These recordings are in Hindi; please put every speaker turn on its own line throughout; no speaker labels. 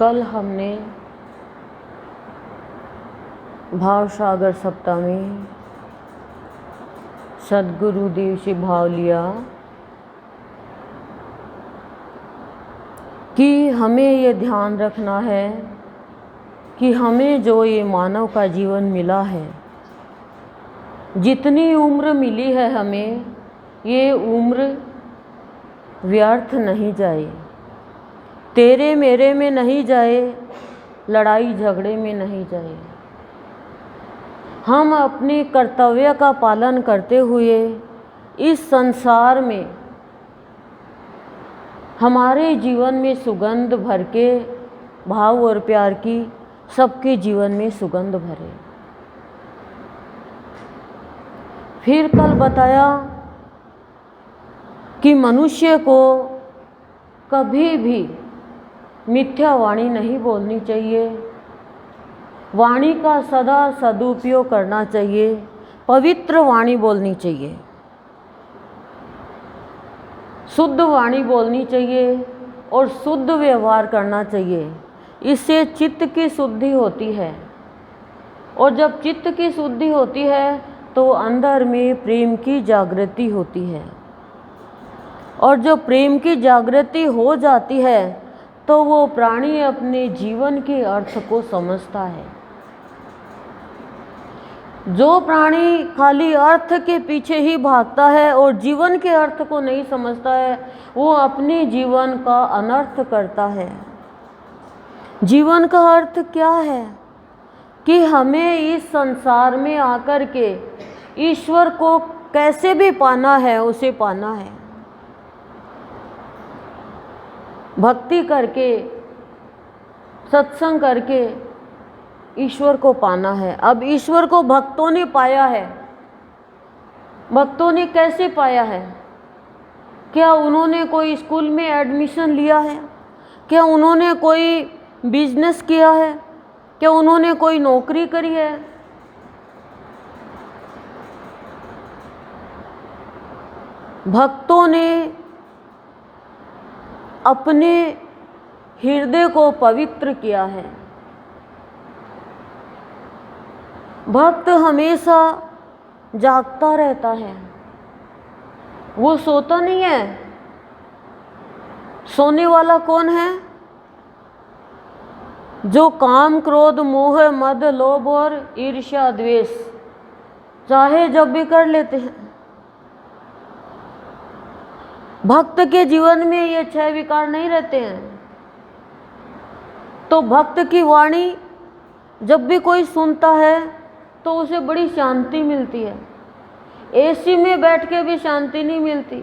कल हमने भाव सागर सप्ताह में सद्गुरुदेव से भाव लिया कि हमें ये ध्यान रखना है कि हमें जो ये मानव का जीवन मिला है, जितनी उम्र मिली है हमें, ये उम्र व्यर्थ नहीं जाए, तेरे मेरे में नहीं जाए, लड़ाई झगड़े में नहीं जाए। हम अपने कर्तव्य का पालन करते हुए इस संसार में हमारे जीवन में सुगंध भर के भाव और प्यार की सबके जीवन में सुगंध भरे। फिर कल बताया कि मनुष्य को कभी भी मिथ्या वाणी नहीं बोलनी चाहिए, वाणी का सदा सदुपयोग करना चाहिए, पवित्र वाणी बोलनी चाहिए, शुद्ध वाणी बोलनी चाहिए और शुद्ध व्यवहार करना चाहिए। इससे चित्त की शुद्धि होती है और जब चित्त की शुद्धि होती है तो अंदर में प्रेम की जागृति होती है और जब प्रेम की जागृति हो जाती है तो वो प्राणी अपने जीवन के अर्थ को समझता है। जो प्राणी खाली अर्थ के पीछे ही भागता है और जीवन के अर्थ को नहीं समझता है, वो अपने जीवन का अनर्थ करता है। जीवन का अर्थ क्या है कि हमें इस संसार में आकर के ईश्वर को कैसे भी पाना है, उसे पाना है, भक्ति करके, सत्संग करके ईश्वर को पाना है। अब ईश्वर को भक्तों ने पाया है। भक्तों ने कैसे पाया है? क्या उन्होंने कोई स्कूल में एडमिशन लिया है? क्या उन्होंने कोई बिजनेस किया है? क्या उन्होंने कोई नौकरी करी है? भक्तों ने अपने हृदय को पवित्र किया है। भक्त हमेशा जागता रहता है, वो सोता नहीं है। सोने वाला कौन है? जो काम, क्रोध, मोह, मद, लोभ और ईर्ष्या, द्वेष चाहे जब भी कर लेते हैं। भक्त के जीवन में ये 6 विकार नहीं रहते हैं। तो भक्त की वाणी जब भी कोई सुनता है तो उसे बड़ी शांति मिलती है। एसी में बैठ के भी शांति नहीं मिलती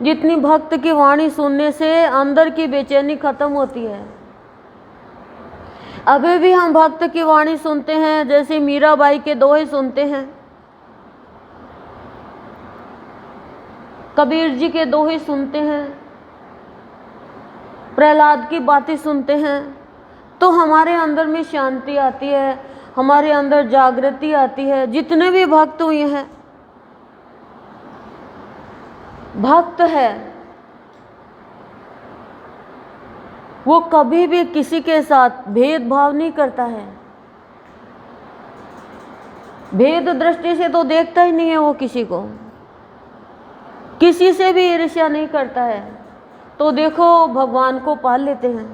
जितनी भक्त की वाणी सुनने से अंदर की बेचैनी खत्म होती है। अभी भी हम भक्त की वाणी सुनते हैं, जैसे मीराबाई के दोहे सुनते हैं, कबीर जी के दोहे सुनते हैं, प्रहलाद की बातें सुनते हैं, तो हमारे अंदर में शांति आती है, हमारे अंदर जागृति आती है। जितने भी भक्त हुए हैं, भक्त है वो कभी भी किसी के साथ भेदभाव नहीं करता है। भेद दृष्टि से तो देखता ही नहीं है वो किसी को, किसी से भी ईर्ष्या नहीं करता है। तो देखो भगवान को पा लेते हैं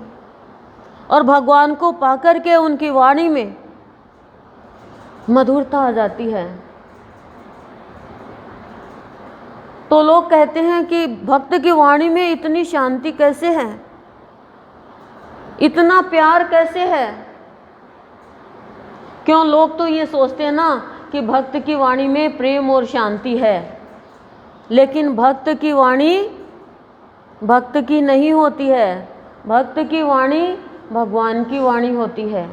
और भगवान को पाकर के उनकी वाणी में मधुरता आ जाती है। तो लोग कहते हैं कि भक्त की वाणी में इतनी शांति कैसे है, इतना प्यार कैसे है? क्यों? लोग तो ये सोचते हैं ना कि भक्त की वाणी में प्रेम और शांति है, लेकिन भक्त की वाणी भक्त की नहीं होती है। भक्त की वाणी भगवान की वाणी होती है।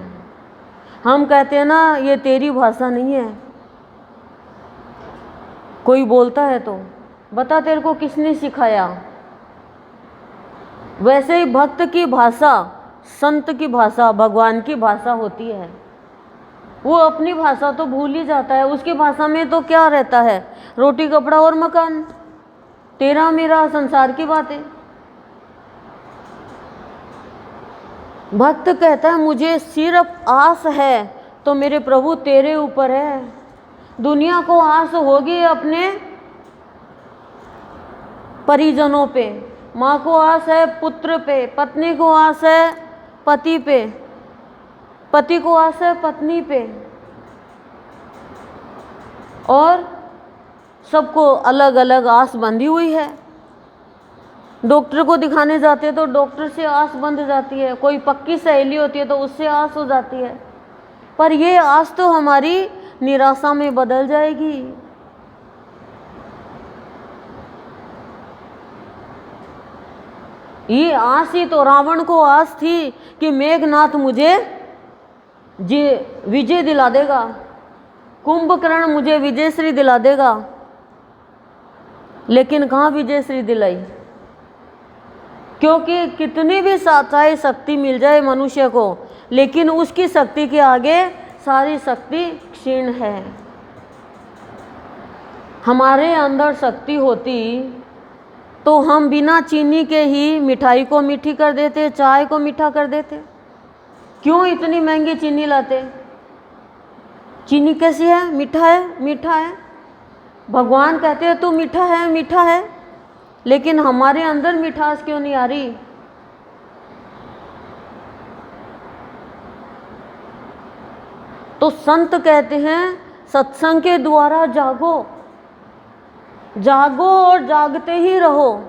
हम कहते हैं ना ये तेरी भाषा नहीं है। कोई बोलता है तो बता तेरे को किसने सिखाया? वैसे ही भक्त की भाषा, संत की भाषा, भगवान की भाषा होती है। वो अपनी भाषा तो भूल ही जाता है। उसकी भाषा में तो क्या रहता है? रोटी, कपड़ा और मकान, तेरा मेरा, संसार की बातें। भक्त कहता है मुझे सिर्फ आस है तो मेरे प्रभु तेरे ऊपर है। दुनिया को आस होगी अपने परिजनों पे, माँ को आस है पुत्र पे, पत्नी को आस है पति पे, पति को आस है पत्नी पे, और सबको अलग अलग आस बंधी हुई है। डॉक्टर को दिखाने जाते हैं तो डॉक्टर से आस बंध जाती है, कोई पक्की सहेली होती है तो उससे आस हो जाती है, पर ये आस तो हमारी निराशा में बदल जाएगी। ये आस ही तो रावण को आस थी कि मेघनाथ मुझे विजय दिला देगा, कुंभकर्ण मुझे विजयश्री दिला देगा, लेकिन कहाँ विजयश्री दिलाई? क्योंकि कितनी भी चाहे शक्ति मिल जाए मनुष्य को, लेकिन उसकी शक्ति के आगे सारी शक्ति क्षीण है। हमारे अंदर शक्ति होती तो हम बिना चीनी के ही मिठाई को मीठी कर देते, चाय को मीठा कर देते। क्यों इतनी महंगी चीनी लाते? चीनी कैसी है? मीठा है, मीठा है। भगवान कहते हैं तू मीठा है, मीठा है, लेकिन हमारे अंदर मिठास क्यों नहीं आ रही? तो संत कहते हैं सत्संग के द्वारा जागो, जागो और जागते ही रहो।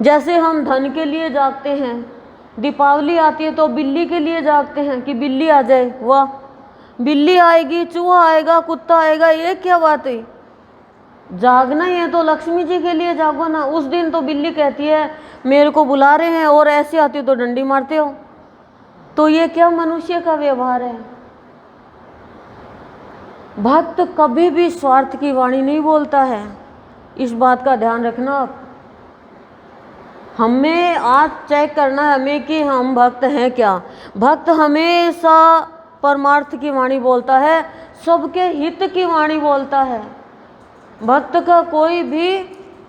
जैसे हम धन के लिए जागते हैं, दीपावली आती है तो बिल्ली के लिए जागते हैं कि बिल्ली आ जाए, वाह बिल्ली आएगी, चूहा आएगा, कुत्ता आएगा, ये क्या बात है? जागना ही है तो लक्ष्मी जी के लिए जागो ना। उस दिन तो बिल्ली कहती है मेरे को बुला रहे हैं, और ऐसे आती हो तो डंडी मारते हो, तो ये क्या मनुष्य का व्यवहार है? भक्त कभी भी स्वार्थ की वाणी नहीं बोलता है, इस बात का ध्यान रखना आप। हमें आज चेक करना है हमें कि हम भक्त हैं क्या। भक्त हमेशा परमार्थ की वाणी बोलता है, सबके हित की वाणी बोलता है। भक्त का कोई भी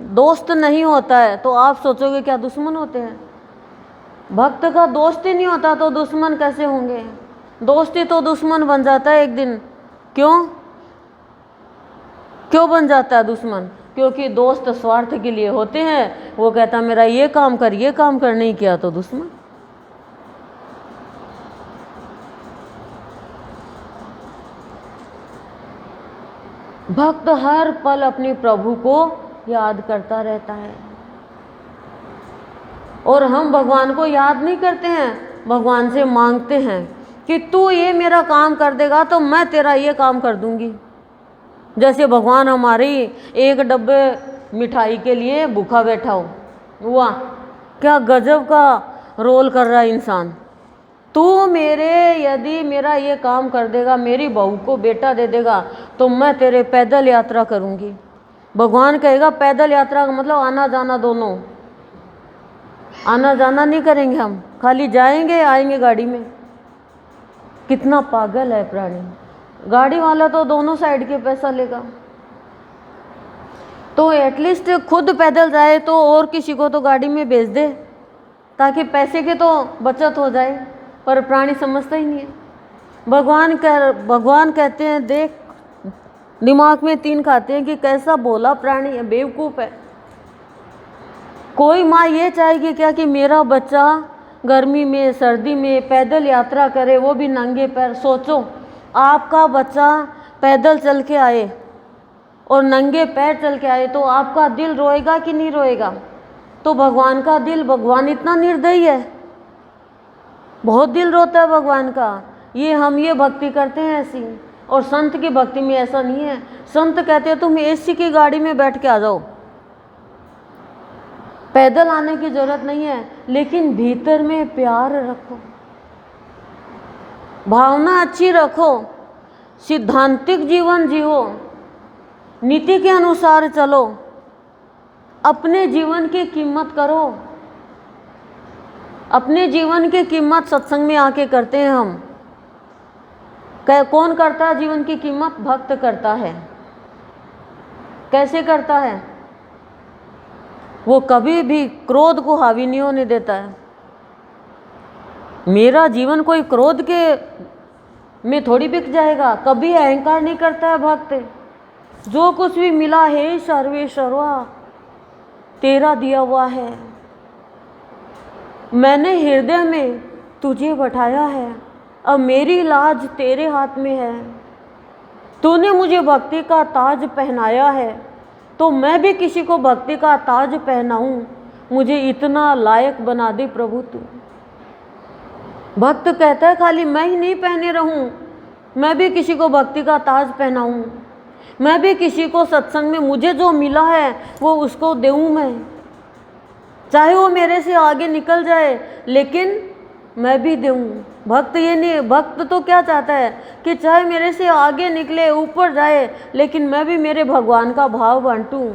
दोस्त नहीं होता है तो आप सोचोगे क्या दुश्मन होते हैं? भक्त का दोस्त ही नहीं होता तो दुश्मन कैसे होंगे? दोस्ती तो दुश्मन बन जाता है एक दिन। क्यों बन जाता है दुश्मन? क्योंकि दोस्त स्वार्थ के लिए होते हैं। वो कहता मेरा ये काम कर, ये काम कर, नहीं किया तो दुश्मन। भक्त हर पल अपने प्रभु को याद करता रहता है, और हम भगवान को याद नहीं करते हैं, भगवान से मांगते हैं कि तू ये मेरा काम कर देगा तो मैं तेरा ये काम कर दूंगी। जैसे भगवान हमारी एक डब्बे मिठाई के लिए भूखा बैठा हो। वाह क्या गजब का रोल कर रहा है इंसान। तू यदि मेरा ये काम कर देगा, मेरी बहू को बेटा दे देगा, तो मैं तेरे पैदल यात्रा करूंगी। भगवान कहेगा पैदल यात्रा का मतलब आना जाना दोनों, आना जाना नहीं करेंगे हम, खाली जाएंगे आएंगे गाड़ी में। कितना पागल है प्राणी। गाड़ी वाला तो दोनों साइड के पैसा लेगा, तो एटलीस्ट खुद पैदल जाए तो और किसी को तो गाड़ी में भेज दे, ताकि पैसे के तो बचत हो जाए। पर प्राणी समझता ही नहीं है। भगवान कहते हैं देख, दिमाग में तीन खाते हैं कि कैसा भोला प्राणी है, बेवकूफ़ है। कोई माँ ये चाहेगी क्या कि मेरा बच्चा गर्मी में सर्दी में पैदल यात्रा करे, वो भी नंगे पैर? सोचो आपका बच्चा पैदल चल के आए और नंगे पैर चल के आए तो आपका दिल रोएगा कि नहीं रोएगा? तो भगवान का दिल, भगवान इतना निर्दयी है, बहुत दिल रोता है भगवान का। हम ये भक्ति करते हैं ऐसी, और संत की भक्ति में ऐसा नहीं है। संत कहते हैं तुम एसी की गाड़ी में बैठ के आ जाओ, पैदल आने की जरूरत नहीं है, लेकिन भीतर में प्यार रखो, भावना अच्छी रखो, सिद्धांतिक जीवन जियो, नीति के अनुसार चलो, अपने जीवन की कीमत करो। अपने जीवन की कीमत सत्संग में आके करते हैं हम। कौन करता है जीवन की कीमत? भक्त करता है। कैसे करता है? वो कभी भी क्रोध को हावी नहीं होने देता है। मेरा जीवन कोई क्रोध के में थोड़ी बिक जाएगा। कभी अहंकार नहीं करता है भक्त। जो कुछ भी मिला है सर्वेश्वरा तेरा दिया हुआ है। मैंने हृदय में तुझे बैठाया है, अब मेरी लाज तेरे हाथ में है। तूने मुझे भक्ति का ताज पहनाया है, तो मैं भी किसी को भक्ति का ताज पहनाऊं। मुझे इतना लायक बना दे प्रभु तू। भक्त कहता है खाली मैं ही नहीं पहने रहूं, मैं भी किसी को भक्ति का ताज पहनाऊं। मैं भी किसी को सत्संग में मुझे जो मिला है वो उसको देऊं मैं, चाहे वो मेरे से आगे निकल जाए लेकिन मैं भी दूं। भक्त ये नहीं, भक्त तो क्या चाहता है कि चाहे मेरे से आगे निकले ऊपर जाए लेकिन मैं भी मेरे भगवान का भाव बांटूं।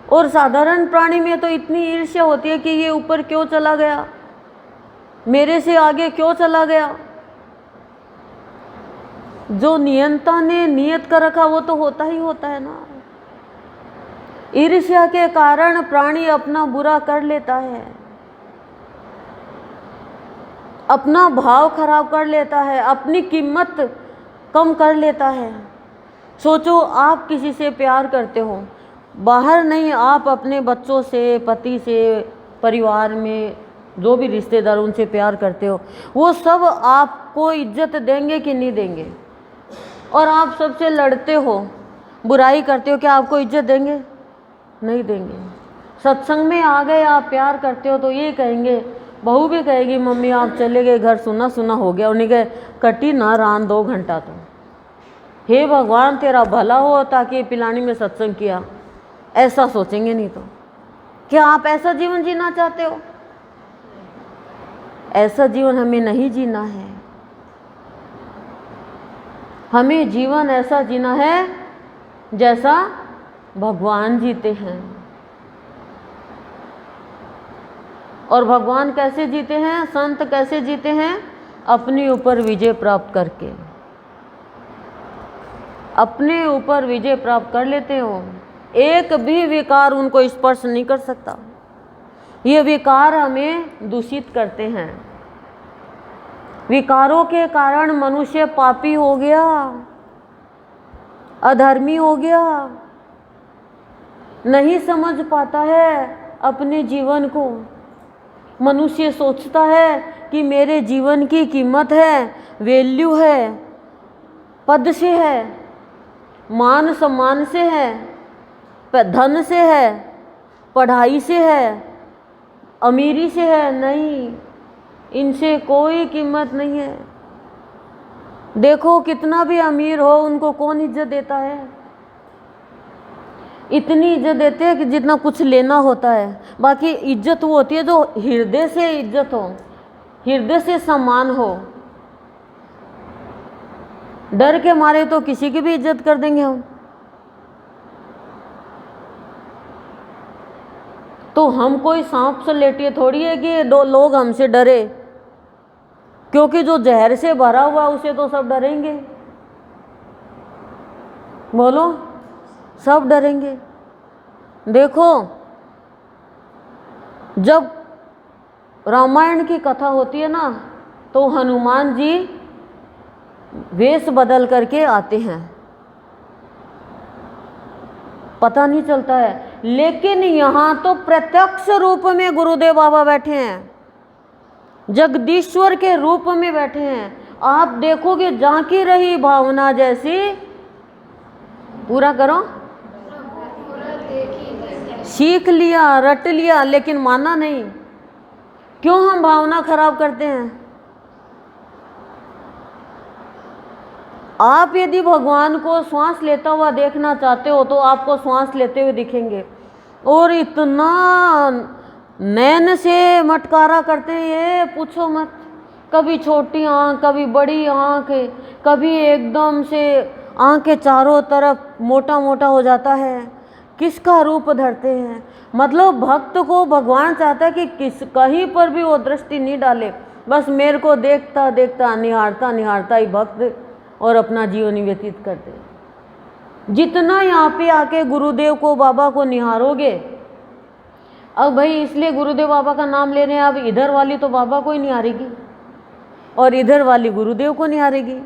और साधारण प्राणी में तो इतनी ईर्ष्या होती है कि ये ऊपर क्यों चला गया, मेरे से आगे क्यों चला गया। जो नियंता ने नियत कर रखा वो तो होता ही होता है ना। ईर्ष्या के कारण प्राणी अपना बुरा कर लेता है, अपना भाव खराब कर लेता है, अपनी कीमत कम कर लेता है। सोचो आप किसी से प्यार करते हो, बाहर नहीं, आप अपने बच्चों से, पति से, परिवार में जो भी रिश्तेदार उनसे प्यार करते हो, वो सब आपको इज्जत देंगे कि नहीं देंगे। और आप सबसे लड़ते हो, बुराई करते हो, क्या आपको इज्जत देंगे? नहीं देंगे। सत्संग में आ गए, आप प्यार करते हो तो ये कहेंगे, बहू भी कहेगी मम्मी आप चले गए, घर सुना सुना हो गया। उन्हें कहे कटी ना रान 2 घंटा तो, हे भगवान तेरा भला हो ताकि पिलानी में सत्संग किया, ऐसा सोचेंगे। नहीं तो क्या आप ऐसा जीवन जीना चाहते हो? ऐसा जीवन हमें नहीं जीना है। हमें जीवन ऐसा जीना है जैसा भगवान जीते हैं। और भगवान कैसे जीते हैं, संत कैसे जीते हैं? अपने ऊपर विजय प्राप्त करके, अपने ऊपर विजय प्राप्त कर लेते हो। एक भी विकार उनको स्पर्श नहीं कर सकता। ये विकार हमें दूषित करते हैं। विकारों के कारण मनुष्य पापी हो गया, अधर्मी हो गया, नहीं समझ पाता है अपने जीवन को। मनुष्य सोचता है कि मेरे जीवन की कीमत है, वैल्यू है, पद से है, मान सम्मान से है, धन से है, पढ़ाई से है, अमीरी से है। नहीं, इनसे कोई कीमत नहीं है। देखो कितना भी अमीर हो उनको कौन इज्जत देता है? इतनी इज्जत देते हैं कि जितना कुछ लेना होता है। बाकी इज्जत वो होती है जो हृदय से इज्जत हो, हृदय से सम्मान हो। डर के मारे तो किसी की भी इज्जत कर देंगे हम। तो हम कोई सांप से लेटिए थोड़ी है कि दो लोग हमसे डरे, क्योंकि जो जहर से भरा हुआ उसे तो सब डरेंगे। बोलो, सब डरेंगे। देखो जब रामायण की कथा होती है ना, तो हनुमान जी वेश बदल करके आते हैं, पता नहीं चलता है। लेकिन यहाँ तो प्रत्यक्ष रूप में गुरुदेव बाबा बैठे हैं, जगदीश्वर के रूप में बैठे हैं। आप देखोगे झांकी रही भावना जैसी, पूरा करो, सीख लिया, रट लिया, लेकिन माना नहीं। क्यों हम भावना खराब करते हैं? आप यदि भगवान को श्वास लेता हुआ देखना चाहते हो तो आपको श्वास लेते हुए दिखेंगे। और इतना नैन से मटकारा करते हैं, ये पूछो मत। कभी छोटी आँख, कभी बड़ी आँख, कभी एकदम से आँखें चारों तरफ मोटा मोटा हो जाता है। किसका रूप धरते हैं? मतलब भक्त को भगवान चाहता है कि किस कहीं पर भी वो दृष्टि नहीं डाले, बस मेरे को देखता देखता, निहारता निहारता ही भक्त और अपना जीवन व्यतीत करते। जितना यहाँ पे आके गुरुदेव को, बाबा को निहारोगे, अब भाई इसलिए गुरुदेव बाबा का नाम ले रहे हैं, अब इधर वाली तो बाबा को ही नहीं हारेगी और इधर वाली गुरुदेव को नहीं हारेगी।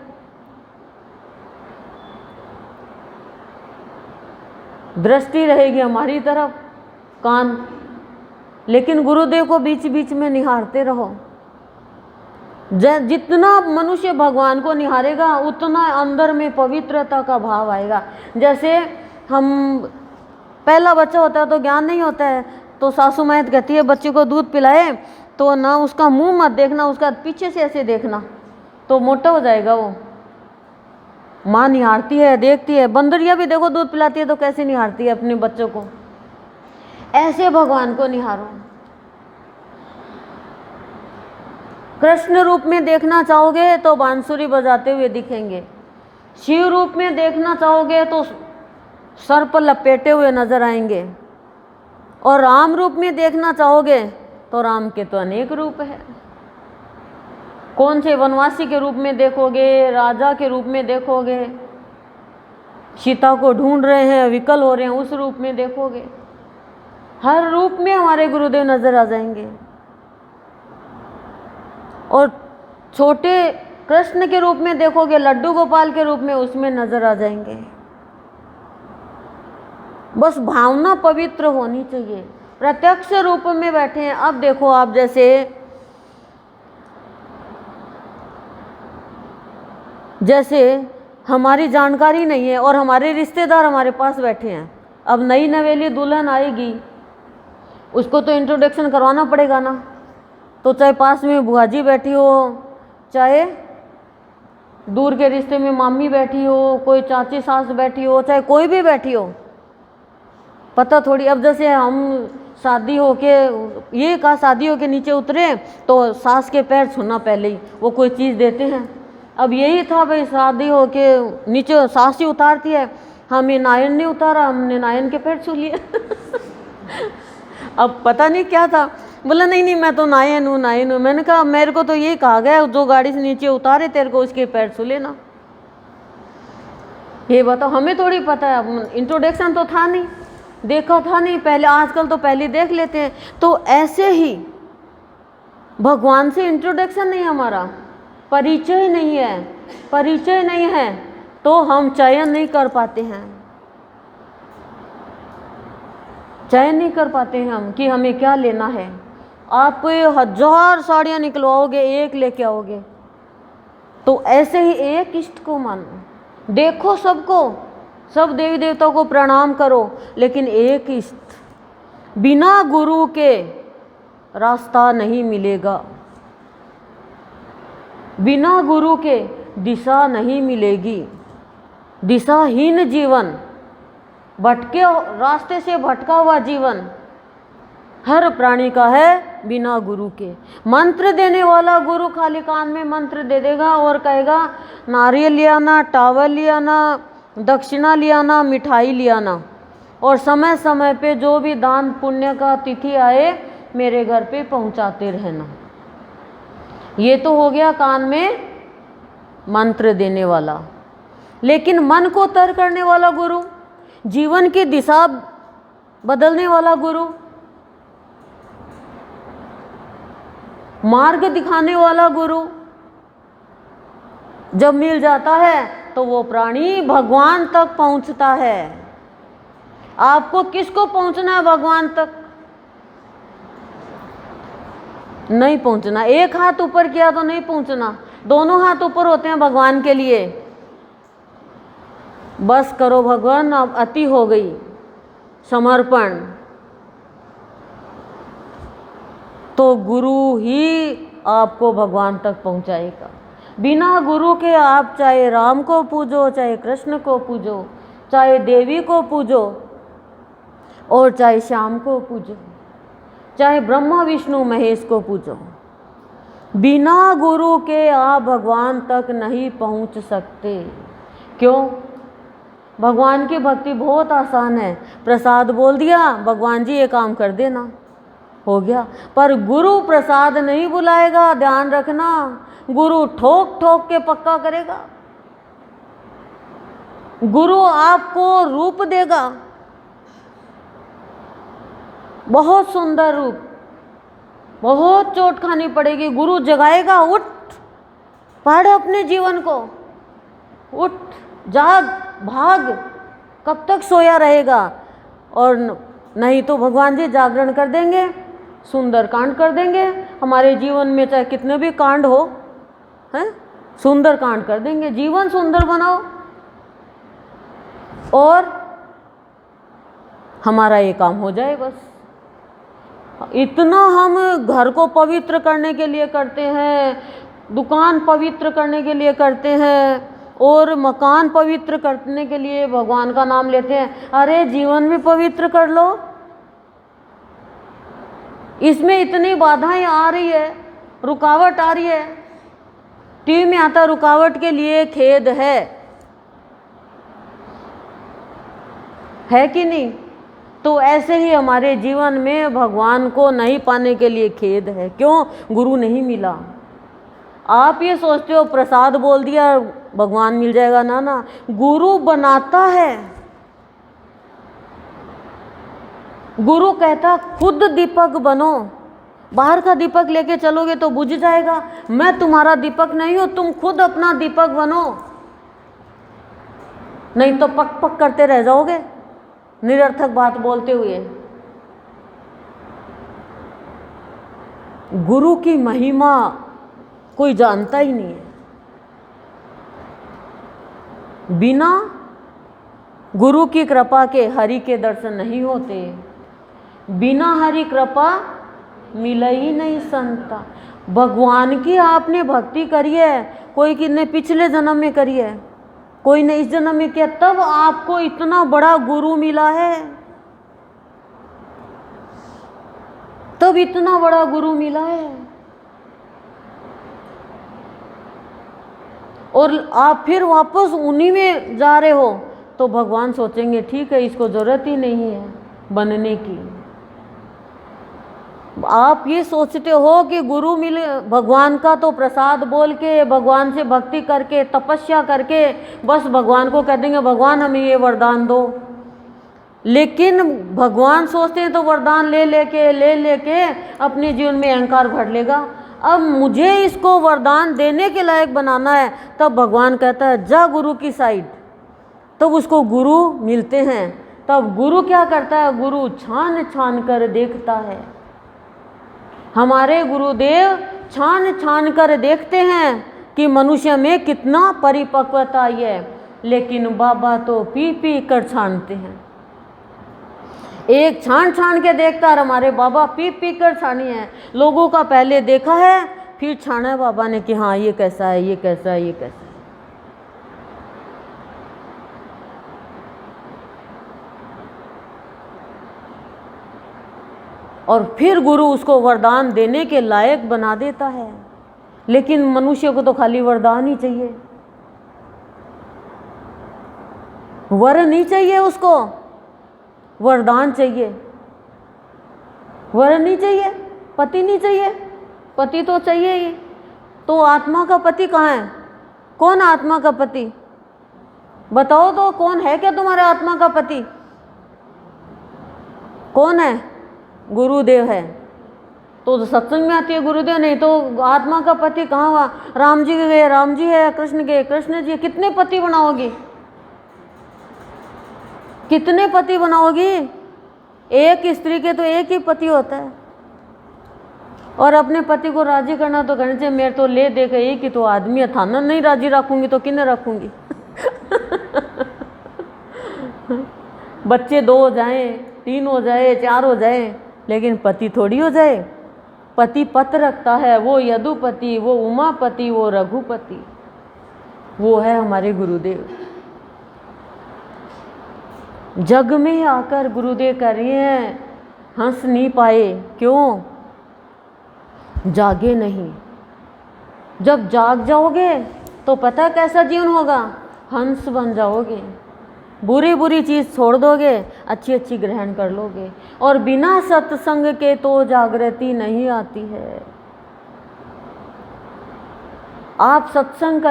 दृष्टि रहेगी हमारी तरफ, कान, लेकिन गुरुदेव को बीच बीच में निहारते रहो। जितना मनुष्य भगवान को निहारेगा उतना अंदर में पवित्रता का भाव आएगा। जैसे हम, पहला बच्चा होता है तो ज्ञान नहीं होता है, तो सासू माँ कहती है बच्चे को दूध पिलाए तो ना उसका मुंह मत देखना, उसका पीछे से ऐसे देखना तो मोटा हो जाएगा वो। माँ निहारती है, देखती है। बंदरिया भी देखो दूध पिलाती है तो कैसे निहारती है अपने बच्चों को, ऐसे भगवान को निहारो। कृष्ण रूप में देखना चाहोगे तो बांसुरी बजाते हुए दिखेंगे, शिव रूप में देखना चाहोगे तो सर्प लपेटे हुए नजर आएंगे, और राम रूप में देखना चाहोगे तो राम के तो अनेक रूप है। कौन से वनवासी के रूप में देखोगे, राजा के रूप में देखोगे, सीता को ढूंढ रहे हैं, विकल हो रहे हैं, उस रूप में देखोगे। हर रूप में हमारे गुरुदेव नजर आ जाएंगे। और छोटे कृष्ण के रूप में देखोगे, लड्डू गोपाल के रूप में उसमें नजर आ जाएंगे। बस भावना पवित्र होनी चाहिए। प्रत्यक्ष रूप में बैठे हैं। अब देखो आप, जैसे हमारी जानकारी नहीं है और हमारे रिश्तेदार हमारे पास बैठे हैं। अब नई नवेली दुल्हन आएगी, उसको तो इंट्रोडक्शन करवाना पड़ेगा ना। तो चाहे पास में बुआ जी बैठी हो, चाहे दूर के रिश्ते में मामी बैठी हो, कोई चाची सास बैठी हो, चाहे कोई भी बैठी हो, पता थोड़ी। अब जैसे हम शादी होके, ये कहा शादी होके नीचे उतरे तो सास के पैर छूना पहले ही, वो कोई चीज़ देते हैं। अब यही था भाई, शादी होके नीचे सास ही उतारती है, हमें नायन ने उतारा, हमने नायन के पैर छू लिए। अब पता नहीं क्या था, बोला नहीं नहीं मैं तो नायन हूँ, नायन हूँ। मैंने कहा मेरे को तो यही कहा गया, जो गाड़ी से नीचे उतारे तेरे को उसके पैर छू लेना। ये बताओ, हमें थोड़ी पता है, इंट्रोडक्शन तो था नहीं, देखा था नहीं पहले। आजकल तो पहले देख लेते हैं। तो ऐसे ही भगवान से इंट्रोडक्शन नहीं, हमारा परिचय नहीं है। परिचय नहीं है तो हम चयन नहीं कर पाते हैं, चयन नहीं कर पाते हैं हम कि हमें क्या लेना है। आप 1000 साड़ियाँ निकलवाओगे, एक लेके आओगे। तो ऐसे ही एक इष्ट को मानो, देखो सबको, सब देवी देवताओं को प्रणाम करो, लेकिन एक इष्ट। बिना गुरु के रास्ता नहीं मिलेगा, बिना गुरु के दिशा नहीं मिलेगी। दिशाहीन जीवन, भटके रास्ते से भटका हुआ जीवन हर प्राणी का है बिना गुरु के। मंत्र देने वाला गुरु खाली कान में मंत्र दे देगा और कहेगा नारियल ले आना, टावल ले आना, दक्षिणा ले आना, मिठाई ले आना, और समय समय पे जो भी दान पुण्य का तिथि आए मेरे घर पे पहुंचाते रहना। ये तो हो गया कान में मंत्र देने वाला। लेकिन मन को तर करने वाला गुरु, जीवन की दिशा बदलने वाला गुरु, मार्ग दिखाने वाला गुरु जब मिल जाता है तो वो प्राणी भगवान तक पहुंचता है। आपको किसको पहुंचना है भगवान तक? नहीं पहुंचना। एक हाथ ऊपर किया तो नहीं पहुंचना, दोनों हाथ ऊपर होते हैं भगवान के लिए। बस करो भगवान, अब अति हो गई, समर्पण। तो गुरु ही आपको भगवान तक पहुंचाएगा। बिना गुरु के आप चाहे राम को पूजो, चाहे कृष्ण को पूजो, चाहे देवी को पूजो, और चाहे श्याम को पूजो, चाहे ब्रह्मा विष्णु महेश को पूजो, बिना गुरु के आप भगवान तक नहीं पहुंच सकते। क्यों? भगवान की भक्ति बहुत आसान है। प्रसाद बोल दिया, भगवान जी ये काम कर देना, हो गया। पर गुरु प्रसाद नहीं बुलाएगा, ध्यान रखना। गुरु ठोक ठोक के पक्का करेगा। गुरु आपको रूप देगा, बहुत सुंदर रूप, बहुत चोट खानी पड़ेगी, गुरु जगाएगा, उठ पढ़ अपने जीवन को, उठ जाग भाग, कब तक सोया रहेगा। और नहीं तो भगवान जी जागरण कर देंगे, सुंदर कांड कर देंगे हमारे जीवन में, चाहे कितने भी कांड हो, हैं, सुंदर कांड कर देंगे। जीवन सुंदर बनाओ और हमारा ये काम हो जाए बस। इतना हम घर को पवित्र करने के लिए करते हैं, दुकान पवित्र करने के लिए करते हैं और मकान पवित्र करने के लिए भगवान का नाम लेते हैं। अरे जीवन भी पवित्र कर लो। इसमें इतनी बाधाएं आ रही है, रुकावट आ रही है। टीवी में आता रुकावट के लिए खेद है कि नहीं? तो ऐसे ही हमारे जीवन में भगवान को नहीं पाने के लिए खेद है। क्यों? गुरु नहीं मिला। आप ये सोचते हो प्रसाद बोल दिया भगवान मिल जाएगा, ना ना, गुरु बनाता है। गुरु कहता खुद दीपक बनो, बाहर का दीपक लेके चलोगे तो बुझ जाएगा। मैं तुम्हारा दीपक नहीं हूं, तुम खुद अपना दीपक बनो, नहीं तो पक पक करते रह जाओगे निरर्थक बात बोलते हुए। गुरु की महिमा कोई जानता ही नहीं है। बिना गुरु की कृपा के हरि के दर्शन नहीं होते, बिना हरि कृपा मिला ही नहीं संता। भगवान की आपने भक्ति करी है, कोई कितने पिछले जन्म में करी है, कोई ने इस जन्म में किया, तब आपको इतना बड़ा गुरु मिला है, तब इतना बड़ा गुरु मिला है। और आप फिर वापस उन्हीं में जा रहे हो तो भगवान सोचेंगे ठीक है, इसको जरूरत ही नहीं है बनने की। आप ये सोचते हो कि गुरु मिले, भगवान का तो प्रसाद बोल के, भगवान से भक्ति करके, तपस्या करके बस भगवान को कह देंगे भगवान हमें ये वरदान दो। लेकिन भगवान सोचते हैं तो वरदान ले लेके अपने जीवन में अहंकार भर लेगा। अब मुझे इसको वरदान देने के लायक बनाना है, तब भगवान कहता है जा गुरु की साइड। तब उसको गुरु मिलते हैं। तब गुरु क्या करता है? गुरु छान छान कर देखता है। हमारे गुरुदेव छान छान कर देखते हैं कि मनुष्य में कितना परिपक्वता आई है। लेकिन बाबा तो पी पी कर छानते हैं। एक छान छान के देखता है, हमारे बाबा पी पी कर छानी है। लोगों का पहले देखा है फिर छाना है बाबा ने कि हाँ ये कैसा है, ये कैसा है, ये कैसा है। और फिर गुरु उसको वरदान देने के लायक बना देता है। लेकिन मनुष्य को तो खाली वरदान ही चाहिए, वर नहीं चाहिए, उसको वरदान चाहिए। वर नहीं चाहिए, पति नहीं चाहिए, पति तो चाहिए ही। तो आत्मा का पति कहाँ है? कौन आत्मा का पति? बताओ तो, कौन है क्या तुम्हारे आत्मा का पति? कौन है? गुरुदेव है। तो सत्संग में आती है गुरुदेव, नहीं तो आत्मा का पति कहाँ हुआ? राम जी के गए, राम जी है, कृष्ण के, कृष्ण जी। कितने पति बनाओगी? कितने पति बनाओगी? एक स्त्री के तो एक ही पति होता है। और अपने पति को राजी करना तो करना चाहिए। मेरे तो ले दे के एक ही तो आदमी है, थाना नहीं राजी रखूंगी तो किन्हें रखूंगी? बच्चे 2 हो जाए, 3 हो जाए, 4 हो जाए, लेकिन पति थोड़ी हो जाए। पति पत रखता है, वो यदुपति, वो उमापति, वो रघुपति, वो है हमारे गुरुदेव। जग में आकर गुरुदेव कह रहे हैं हंस नहीं पाए। क्यों? जागे नहीं। जब जाग जाओगे तो पता कैसा जीवन होगा? हंस बन जाओगे। बुरी बुरी चीज़ छोड़ दोगे, अच्छी अच्छी ग्रहण कर लोगे। और बिना सत्संग के तो जागृति नहीं आती है। आप सत्संग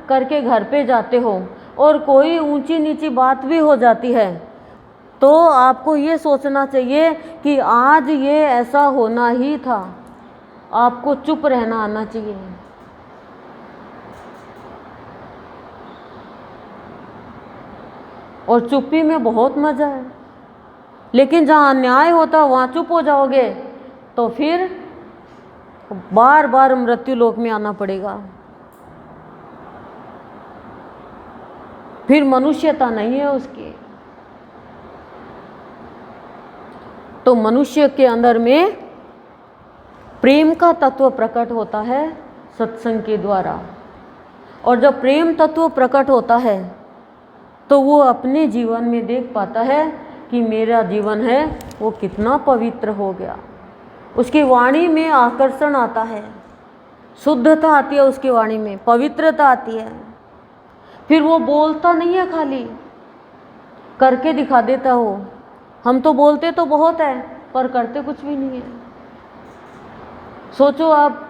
करके घर पे जाते हो और कोई ऊंची नीची बात भी हो जाती है तो आपको ये सोचना चाहिए कि आज ये ऐसा होना ही था। आपको चुप रहना आना चाहिए। और चुप्पी में बहुत मज़ा है। लेकिन जहाँ अन्याय होता वहाँ चुप हो जाओगे तो फिर बार बार मृत्यु लोक में आना पड़ेगा। फिर मनुष्यता नहीं है उसकी। तो मनुष्य के अंदर में प्रेम का तत्व प्रकट होता है सत्संग के द्वारा। और जब प्रेम तत्व प्रकट होता है तो वो अपने जीवन में देख पाता है कि मेरा जीवन है वो कितना पवित्र हो गया। उसकी वाणी में आकर्षण आता है, शुद्धता आती है उसकी वाणी में, पवित्रता आती है। फिर वो बोलता नहीं है, खाली करके दिखा देता हो। हम तो बोलते तो बहुत है पर करते कुछ भी नहीं है। सोचो आप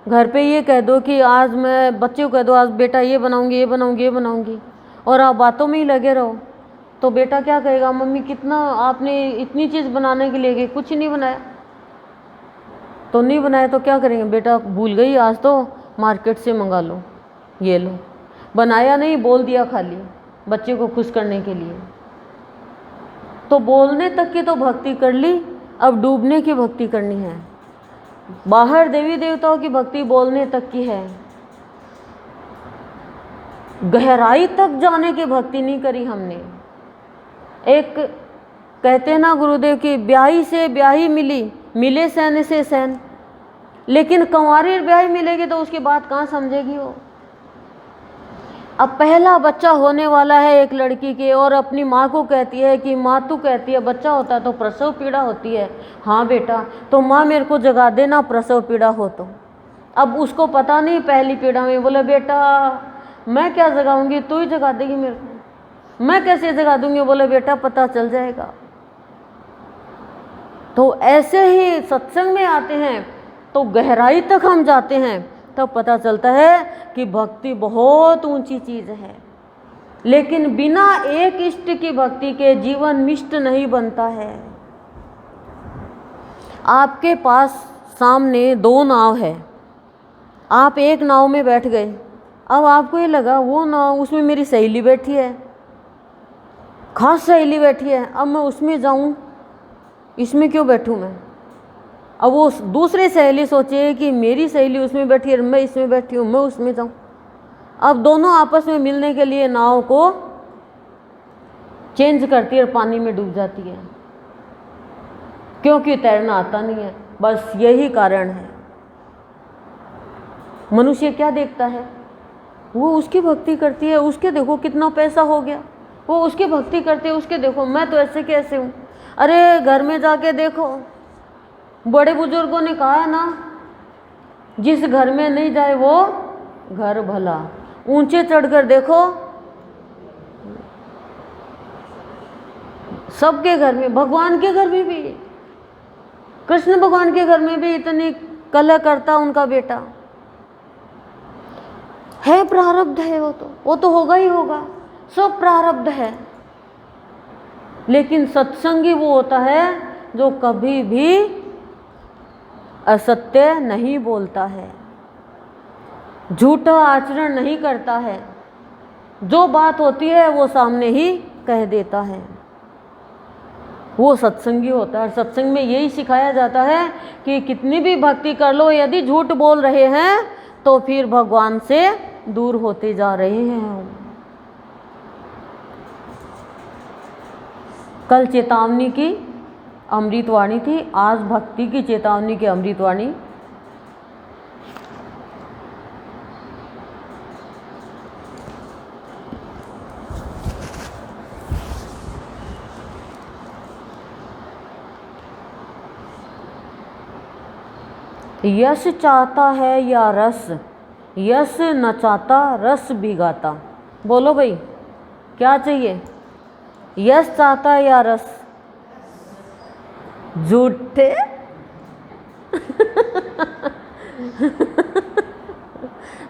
घर पे ये कह दो कि आज मैं बच्चे को कह दो आज बेटा ये बनाऊंगी ये बनाऊंगी ये बनाऊंगी, और आप बातों में ही लगे रहो तो बेटा क्या कहेगा, मम्मी कितना आपने इतनी चीज़ बनाने के लिए गई, कुछ नहीं बनाया। तो नहीं बनाया तो क्या करेंगे, बेटा भूल गई आज तो मार्केट से मंगा लो, ये लो। बनाया नहीं, बोल दिया खाली बच्चे को खुश करने के लिए। तो बोलने तक की तो भक्ति कर ली, अब डूबने की भक्ति करनी है। बाहर देवी देवताओं की भक्ति बोलने तक की है, गहराई तक जाने की भक्ति नहीं करी हमने। एक कहते ना गुरुदेव की ब्याही से ब्याही मिली, मिले सैन से सैन, लेकिन कंवारी ब्याही मिलेगी तो उसकी बात कहाँ समझेगी वो। अब पहला बच्चा होने वाला है एक लड़की के, और अपनी माँ को कहती है कि माँ तू कहती है बच्चा होता है तो प्रसव पीड़ा होती है, हाँ बेटा तो माँ मेरे को जगा देना प्रसव पीड़ा हो तो। अब उसको पता नहीं पहली पीड़ा में, बोले बेटा मैं क्या जगाऊंगी, तू ही जगा देगी मेरे को, मैं कैसे जगा दूंगी, बोले बेटा पता चल जाएगा। तो ऐसे ही सत्संग में आते हैं तो गहराई तक हम जाते हैं तब पता चलता है कि भक्ति बहुत ऊंची चीज़ है। लेकिन बिना एक इष्ट की भक्ति के जीवन मिष्ट नहीं बनता है। आपके पास सामने दो नाव है, आप एक नाव में बैठ गए, अब आपको ये लगा वो नाव उसमें मेरी सहेली बैठी है, खास सहेली बैठी है, अब मैं उसमें जाऊं, इसमें क्यों बैठूं मैं। अब वो दूसरी सहेली सोचे कि मेरी सहेली उसमें बैठी है, मैं इसमें बैठी हूँ, मैं उसमें जाऊँ। अब दोनों आपस में मिलने के लिए नाव को चेंज करती है और पानी में डूब जाती है, क्योंकि तैरना आता नहीं है। बस यही कारण है। मनुष्य क्या देखता है, वो उसकी भक्ति करती है, उसके देखो कितना पैसा हो गया, वो उसकी भक्ति करती है, उसके देखो मैं तो ऐसे कैसे हूँ। अरे घर में जाके देखो, बड़े बुजुर्गों ने कहा है ना, जिस घर में नहीं जाए वो घर भला। ऊंचे चढ़कर देखो, सबके घर में, भगवान के घर में भी, कृष्ण भगवान के घर में भी इतनी कलह करता उनका बेटा है। प्रारब्ध है वो तो होगा ही होगा, सब प्रारब्ध है। लेकिन सत्संगी वो होता है जो कभी भी असत्य नहीं बोलता है, झूठा आचरण नहीं करता है, जो बात होती है वो सामने ही कह देता है, वो सत्संगी होता है। सत्संग में यही सिखाया जाता है कि कितनी भी भक्ति कर लो, यदि झूठ बोल रहे हैं तो फिर भगवान से दूर होते जा रहे हैं। कल चेतावनी की अमृतवाणी थी, आज भक्ति की चेतावनी की अमृतवाणी। यश चाहता है या रस, यश न चाहता रस भी गाता। बोलो भाई क्या चाहिए, यश चाहता है या रस। झूठे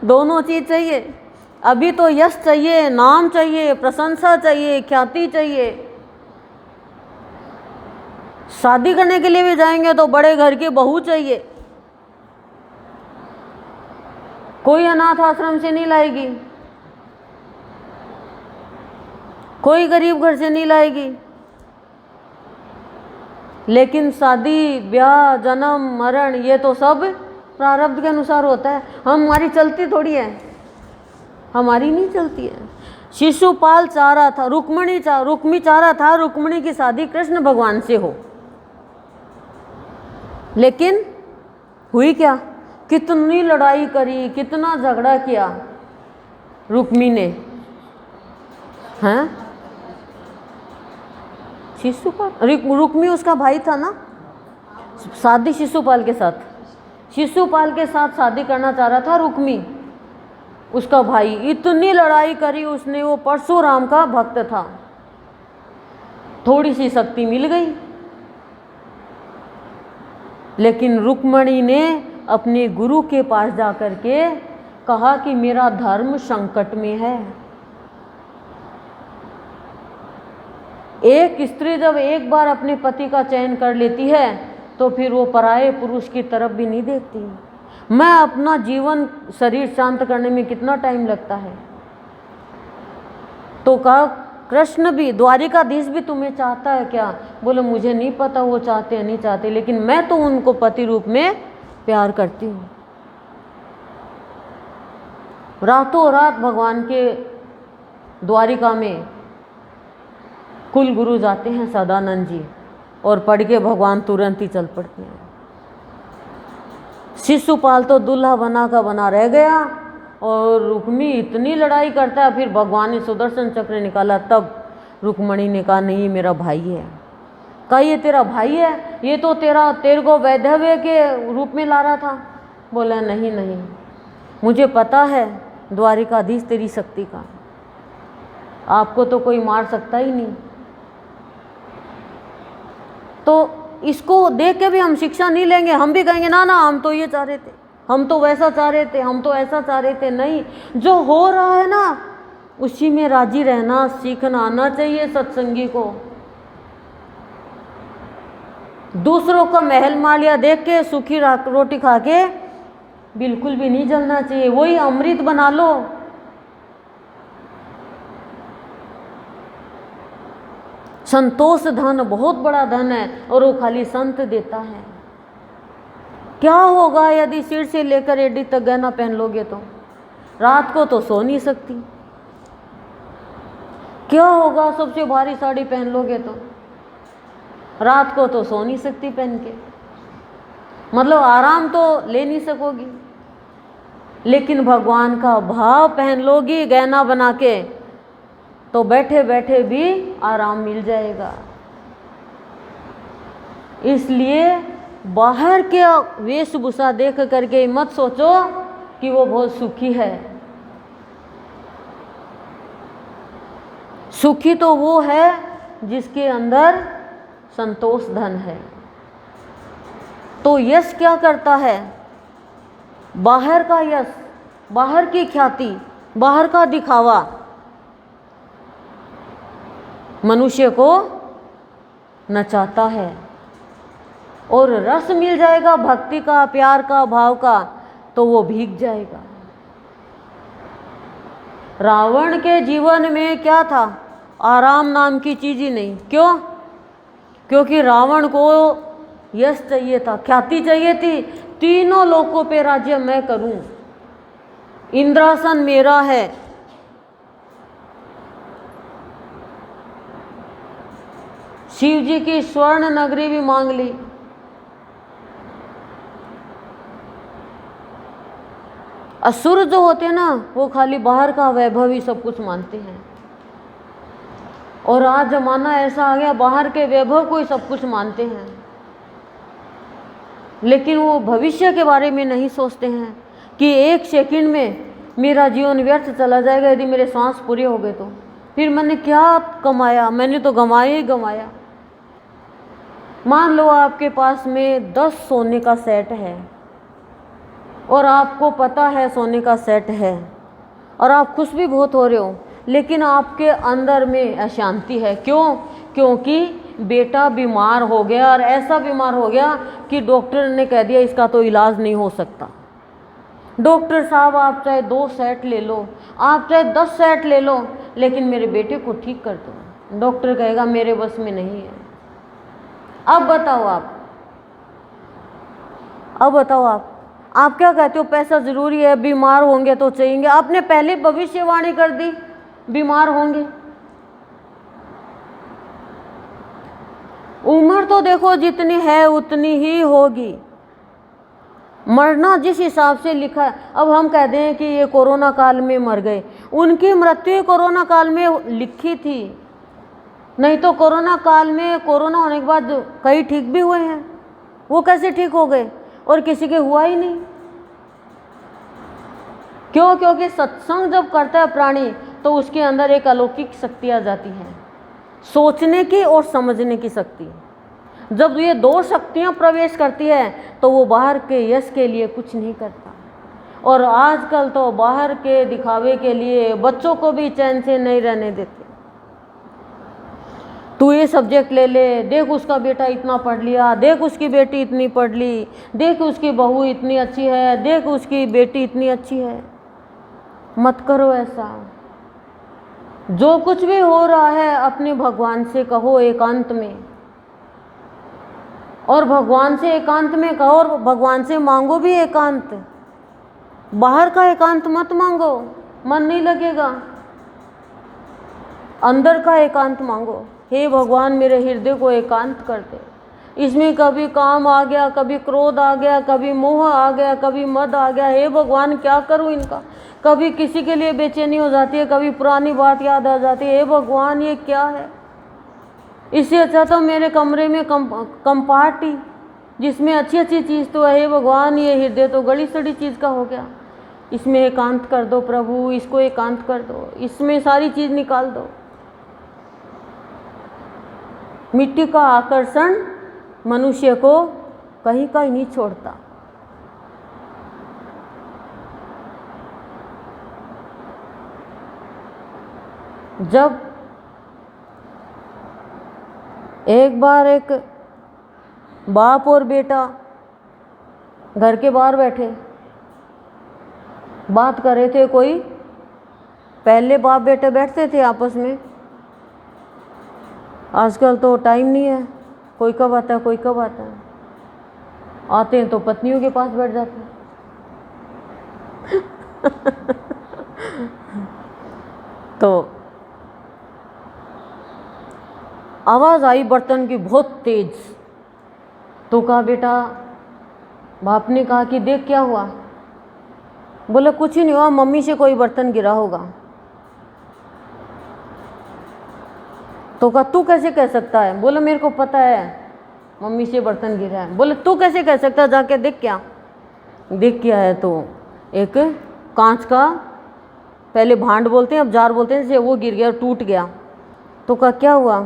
दोनों चीज चाहिए। अभी तो यश चाहिए, नाम चाहिए, प्रशंसा चाहिए, ख्याति चाहिए, शादी करने के लिए भी जाएंगे तो बड़े घर की बहू चाहिए, कोई अनाथ आश्रम से नहीं लाएगी, कोई गरीब घर से नहीं लाएगी। लेकिन शादी ब्याह जन्म मरण ये तो सब प्रारब्ध के अनुसार होता है, हमारी चलती थोड़ी है, हमारी नहीं चलती है। शिशुपाल चाह रहा था, रुक्मिणी चाह रहा था रुक्मिणी की शादी कृष्ण भगवान से हो, लेकिन हुई क्या, कितनी लड़ाई करी, कितना झगड़ा किया रुक्मिणी ने, हैं? शिशुपाल, रुक्मी उसका भाई था ना, शादी शिशुपाल के साथ, शिशुपाल के साथ शादी करना चाह रहा था रुक्मी, उसका भाई। इतनी लड़ाई करी उसने, वो परशुराम का भक्त था, थोड़ी सी शक्ति मिल गई, लेकिन रुक्मिणी ने अपने गुरु के पास जाकर के कहा कि मेरा धर्म संकट में है। एक स्त्री जब एक बार अपने पति का चयन कर लेती है तो फिर वो पराये पुरुष की तरफ भी नहीं देखती। मैं अपना जीवन शरीर शांत करने में कितना टाइम लगता है, तो कहा कृष्ण भी, द्वारिकाधीश भी तुम्हें चाहता है क्या? बोले मुझे नहीं पता वो चाहते हैं नहीं चाहते, लेकिन मैं तो उनको पति रूप में प्यार करती हूँ। रातों रात भगवान के द्वारिका में कुल गुरु जाते हैं सदानंद जी, और पढ़ के भगवान तुरंत ही चल पड़ते हैं। शिशुपाल तो दूल्हा बना का बना रह गया, और रुक्मी इतनी लड़ाई करता है, फिर भगवान ने सुदर्शन चक्र निकाला, तब रुक्मिणी ने कहा नहीं मेरा भाई है। कहा ये तेरा भाई है, ये तो तेरे को वैधव्य के रूप में ला रहा था। बोला नहीं नहीं, मुझे पता है द्वारिकाधीश तेरी शक्ति का, आपको तो कोई मार सकता ही नहीं। तो इसको देख के भी हम शिक्षा नहीं लेंगे, हम भी कहेंगे ना ना हम तो ये चाह रहे थे, हम तो वैसा चाह रहे थे, हम तो ऐसा चाह रहे थे। नहीं, जो हो रहा है ना उसी में राजी रहना सीखना आना चाहिए सत्संगी को। दूसरों का महल मालिया देख के सूखी रोटी खा के बिल्कुल भी नहीं जलना चाहिए, वही अमृत बना लो। संतोष धन बहुत बड़ा धन है, और वो खाली संत देता है। क्या होगा यदि सिर से लेकर एडी तक गहना पहन लोगे तो रात को तो सो नहीं सकती। क्या होगा सबसे भारी साड़ी पहन लोगे तो रात को तो सो नहीं सकती पहन के, मतलब आराम तो ले नहीं सकोगी। लेकिन भगवान का भाव पहन लोगी गहना बना के तो बैठे बैठे भी आराम मिल जाएगा। इसलिए बाहर के वेशभूषा देख करके मत सोचो कि वो बहुत सुखी है। सुखी तो वो है जिसके अंदर संतोष धन है। तो यश क्या करता है? बाहर का यश, बाहर की ख्याति, बाहर का दिखावा मनुष्य को नचाता है, और रस मिल जाएगा भक्ति का, प्यार का, भाव का, तो वो भीग जाएगा। रावण के जीवन में क्या था? आराम नाम की चीज ही नहीं। क्यों? क्योंकि रावण को यश चाहिए था, ख्याति चाहिए थी, तीनों लोकों पे राज्य मैं करूं, इंद्रासन मेरा है। शिव जी की स्वर्ण नगरी भी मांग ली। असुर जो होते हैं ना वो खाली बाहर का वैभव ही सब कुछ मानते हैं, और आज जमाना ऐसा आ गया बाहर के वैभव को ही सब कुछ मानते हैं, लेकिन वो भविष्य के बारे में नहीं सोचते हैं कि एक सेकंड में मेरा जीवन व्यर्थ चला जाएगा यदि मेरे सांस पूरे हो गए तो फिर मैंने क्या कमाया? मैंने तो गंवाया ही गंवाया। मान लो आपके पास में 10 सोने का सेट है और आपको पता है सोने का सेट है और आप खुश भी बहुत हो रहे हो, लेकिन आपके अंदर में अशांति है। क्यों? क्योंकि बेटा बीमार हो गया और ऐसा बीमार हो गया कि डॉक्टर ने कह दिया इसका तो इलाज नहीं हो सकता। डॉक्टर साहब आप चाहे 2 सेट ले लो, आप चाहे 10 सेट ले लो, लेकिन मेरे बेटे को ठीक कर दो। डॉक्टर कहेगा मेरे बस में नहीं है। अब बताओ आप क्या कहते हो? पैसा ज़रूरी है, बीमार होंगे तो चाहिए। आपने पहले भविष्यवाणी कर दी बीमार होंगे। उम्र तो देखो जितनी है उतनी ही होगी, मरना जिस हिसाब से लिखा है। अब हम कह दें कि ये कोरोना काल में मर गए, उनकी मृत्यु कोरोना काल में लिखी थी, नहीं तो कोरोना काल में कोरोना होने के बाद कई ठीक भी हुए हैं। वो कैसे ठीक हो गए और किसी के हुआ ही नहीं? क्यों? क्योंकि सत्संग जब करता है प्राणी तो उसके अंदर एक अलौकिक शक्ति आ जाती है, सोचने की और समझने की शक्ति। जब ये 2 शक्तियाँ प्रवेश करती है तो वो बाहर के यश के लिए कुछ नहीं करता। और आजकल तो बाहर के दिखावे के लिए बच्चों को भी चैन से नहीं रहने देते। तू ये सब्जेक्ट ले ले, देख उसका बेटा इतना पढ़ लिया, देख उसकी बेटी इतनी पढ़ ली, देख उसकी बहू इतनी अच्छी है, देख उसकी बेटी इतनी अच्छी है। मत करो ऐसा। जो कुछ भी हो रहा है अपने भगवान से कहो एकांत में, और भगवान से एकांत में कहो और भगवान से मांगो भी एकांत। बाहर का एकांत मत मांगो, मन नहीं लगेगा। अंदर का एकांत मांगो। हे भगवान मेरे हृदय को एकांत कर दे। इसमें कभी काम आ गया, कभी क्रोध आ गया, कभी मोह आ गया, कभी मद आ गया। हे भगवान क्या करूं इनका? कभी किसी के लिए बेचैनी हो जाती है, कभी पुरानी बात याद आ जाती है। हे भगवान ये क्या है? इससे अच्छा तो मेरे कमरे में कंपार्टी जिसमें अच्छी अच्छी चीज़ तो है। हे भगवान ये हृदय तो गड़ी सड़ी चीज़ का हो गया। इसमें एकांत कर दो प्रभु, इसको एकांत कर दो, इसमें सारी चीज़ निकाल दो। मिट्टी का आकर्षण मनुष्य को कहीं का ही नहीं छोड़ता। जब एक बार एक बाप और बेटा घर के बाहर बैठे बात कर रहे थे। कोई पहले बाप बेटे बैठते थे आपस में, आजकल तो टाइम नहीं है, कोई कब आता है कोई कब आता है। आते हैं तो पत्नियों के पास बैठ जाते हैं। तो आवाज़ आई बर्तन की बहुत तेज। तो कहा बेटा, बाप ने कहा कि देख क्या हुआ? बोले कुछ ही नहीं हुआ, मम्मी से कोई बर्तन गिरा होगा। तो कहा तू कैसे कह सकता है? बोले मेरे को पता है मम्मी से बर्तन गिरा है। बोले तू कैसे कह सकता है? जाके देख क्या। देख क्या है तो एक कांच का, पहले भांड बोलते हैं अब जार बोलते हैं, जैसे वो गिर गया टूट गया। तो कहा क्या हुआ?